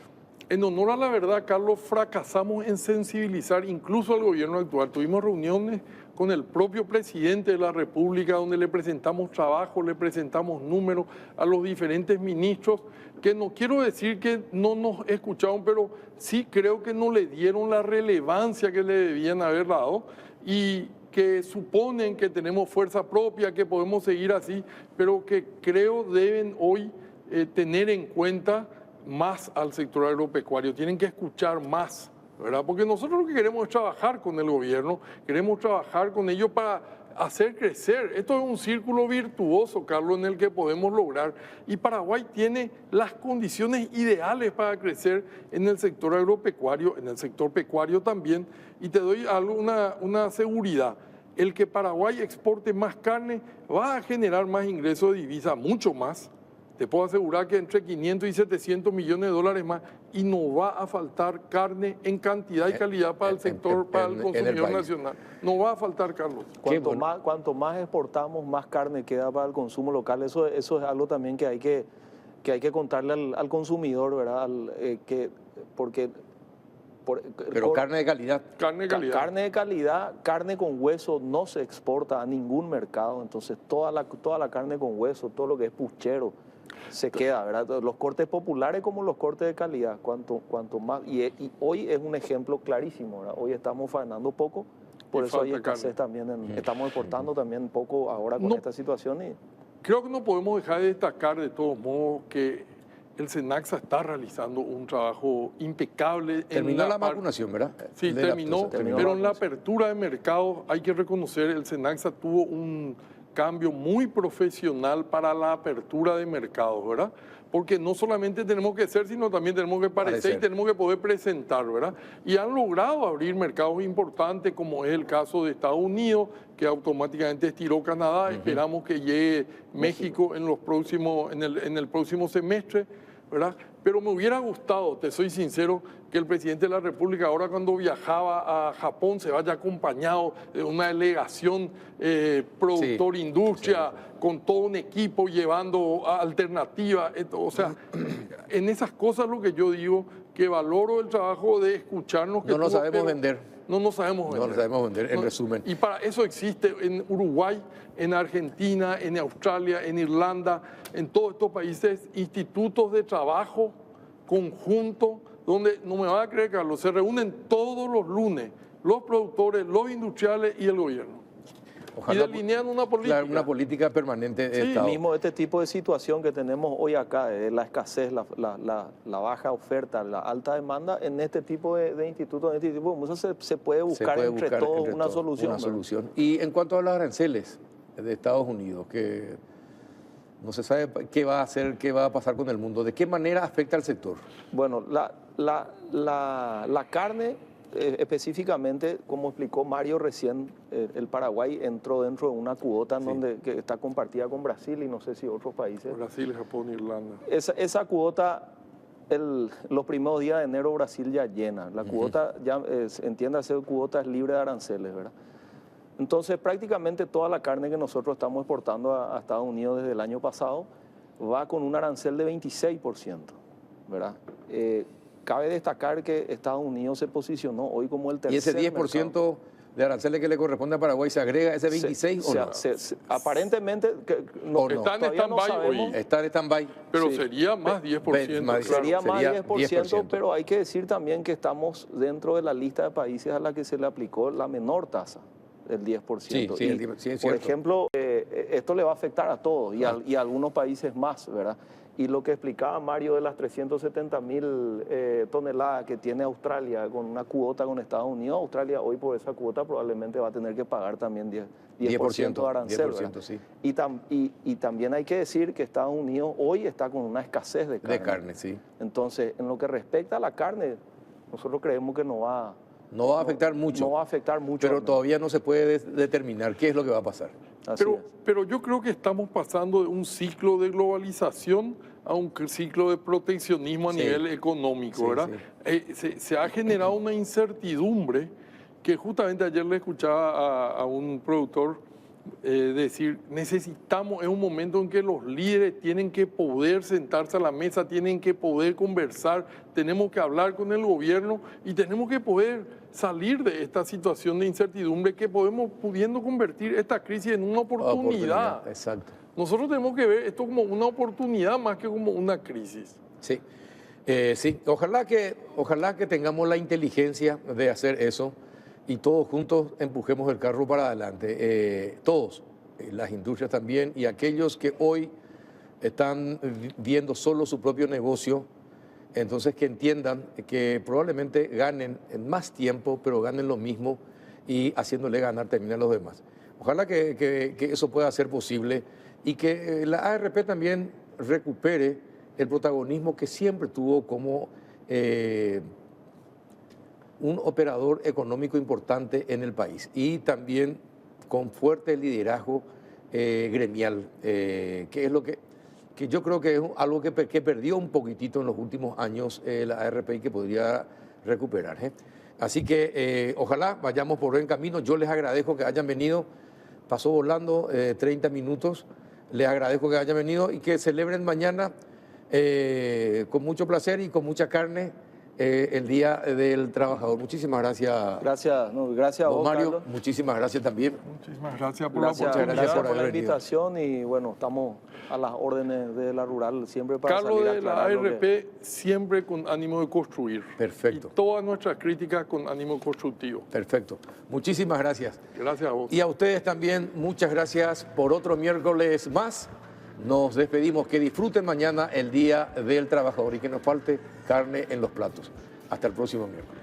En honor a la verdad, Carlos, fracasamos en sensibilizar incluso al gobierno actual. Tuvimos reuniones con el propio presidente de la República donde le presentamos trabajo, le presentamos números a los diferentes ministros, que no quiero decir que no nos escucharon, pero sí creo que no le dieron la relevancia que le debían haber dado y que suponen que tenemos fuerza propia, que podemos seguir así, pero que creo deben hoy tener en cuenta más al sector agropecuario, tienen que escuchar más, ¿verdad? Porque nosotros lo que queremos es trabajar con el gobierno, queremos trabajar con ellos para hacer crecer. Esto es un círculo virtuoso, Carlos, en el que podemos lograr. Y Paraguay tiene las condiciones ideales para crecer en el sector agropecuario, en el sector pecuario también. Y te doy una seguridad. El que Paraguay exporte más carne va a generar más ingresos de divisa, mucho más. Te puedo asegurar que entre 500 y 700 millones de dólares más, y no va a faltar carne en cantidad y calidad para el sector, para el consumidor nacional. No va a faltar, Carlos. Cuanto más exportamos, más carne queda para el consumo local. Eso es algo también que hay que contarle al consumidor, ¿verdad? Pero carne de calidad. Carne de calidad. Carne de calidad, carne con hueso no se exporta a ningún mercado. Entonces toda la carne con hueso, todo lo que es puchero, se queda, ¿verdad? Los cortes populares como los cortes de calidad, cuanto más, y hoy es un ejemplo clarísimo, ¿verdad? Hoy estamos faenando poco, por eso hay escasez también, estamos exportando también poco ahora con esta situación. Creo que no podemos dejar de destacar de todos modos que el SENACSA está realizando un trabajo impecable. Terminó la vacunación, ¿verdad? Sí, terminó, pero en la apertura de mercados hay que reconocer, el SENACSA tuvo un cambio muy profesional para la apertura de mercados, ¿verdad? Porque no solamente tenemos que ser, sino también tenemos que parecer y tenemos que poder presentar, ¿verdad? Y han logrado abrir mercados importantes, como es el caso de Estados Unidos, que automáticamente estiró Canadá. Esperamos que llegue México en el próximo semestre, ¿verdad? Pero me hubiera gustado, te soy sincero, que el presidente de la República ahora cuando viajaba a Japón se vaya acompañado de una delegación productor-industria, con todo un equipo llevando alternativas. O sea, en esas cosas lo que yo digo, que valoro el trabajo de escucharnos. No nos sabemos vender. No nos sabemos vender. No nos sabemos vender, en resumen. Y para eso existe en Uruguay, en Argentina, en Australia, en Irlanda, en todos estos países, institutos de trabajo conjunto, donde, no me van a creer, Carlos, se reúnen todos los lunes los productores, los industriales y el gobierno. Ojalá, y delinean una política. Claro, una política permanente de sí, Estado. Mismo este tipo de situación que tenemos hoy acá, la escasez, la baja oferta, la alta demanda, en este tipo de institutos, en este tipo de cosas se puede buscar entre todos una solución. Y en cuanto a los aranceles de Estados Unidos, que no se sabe qué va a hacer, qué va a pasar con el mundo, ¿de qué manera afecta al sector? Bueno, la carne, específicamente, como explicó Mario recién, el Paraguay entró dentro de una cuota que está compartida con Brasil y no sé si otros países. Brasil, Japón, Irlanda. Esa cuota, los primeros días de enero Brasil ya llena. La cuota, entiéndase, cuota es libre de aranceles, ¿verdad? Entonces, prácticamente toda la carne que nosotros estamos exportando a Estados Unidos desde el año pasado va con un arancel de 26%, ¿verdad? Cabe destacar que Estados Unidos se posicionó hoy como el tercer. ¿Y ese 10% de aranceles que le corresponde a Paraguay se agrega a ese 26% o no? Aparentemente, está en stand-by hoy. Está en stand-by. Pero sería más 10%. Sería más 10%, pero hay que decir también que estamos dentro de la lista de países a la que se le aplicó la menor tasa. El 10%. Sí, por ejemplo, esto le va a afectar a todos y a algunos países más, ¿verdad? Y lo que explicaba Mario de las 370.000 toneladas que tiene Australia con una cuota con Estados Unidos, Australia hoy por esa cuota probablemente va a tener que pagar también 10% de arancel. 10%, sí. Y también hay que decir que Estados Unidos hoy está con una escasez de carne. De carne, sí. Entonces, en lo que respecta a la carne, nosotros creemos que no va a afectar mucho. No va a afectar mucho. Pero todavía no se puede determinar qué es lo que va a pasar. Pero yo creo que estamos pasando de un ciclo de globalización a un ciclo de proteccionismo a nivel económico, ¿verdad? Se ha generado una incertidumbre que justamente ayer le escuchaba a un productor decir, necesitamos, es un momento en que los líderes tienen que poder sentarse a la mesa, tienen que poder conversar, tenemos que hablar con el gobierno y tenemos que poder salir de esta situación de incertidumbre que pudiendo convertir esta crisis en una oportunidad. Exacto. Nosotros tenemos que ver esto como una oportunidad más que como una crisis. Sí, sí. Ojalá que tengamos la inteligencia de hacer eso y todos juntos empujemos el carro para adelante. Todos, las industrias también y aquellos que hoy están viendo solo su propio negocio, entonces que entiendan que probablemente ganen en más tiempo, pero ganen lo mismo y haciéndole ganar también a los demás. Ojalá que eso pueda ser posible y que la ARP también recupere el protagonismo que siempre tuvo como un operador económico importante en el país y también con fuerte liderazgo gremial, que es lo que yo creo que es algo que perdió un poquitito en los últimos años la ARP y que podría recuperar. Así que ojalá vayamos por buen camino. Yo les agradezco que hayan venido. Pasó volando 30 minutos. Les agradezco que hayan venido y que celebren mañana con mucho placer y con mucha carne el Día del Trabajador. Muchísimas gracias. Gracias a vos, Mario. Carlos. Muchísimas gracias también. Muchísimas gracias por Gracias, la oportunidad. gracias por por la haber venido. invitación y bueno, estamos a las órdenes de la rural siempre para Carlos, salir a de la aclarar lo ARP que- siempre con ánimo de construir. Perfecto. Y todas nuestras críticas con ánimo constructivo. Perfecto. Muchísimas gracias. Gracias a vos. Y a ustedes también, muchas gracias por otro miércoles más. Nos despedimos. Que disfruten mañana el Día del Trabajador y que nos falte carne en los platos. Hasta el próximo miércoles.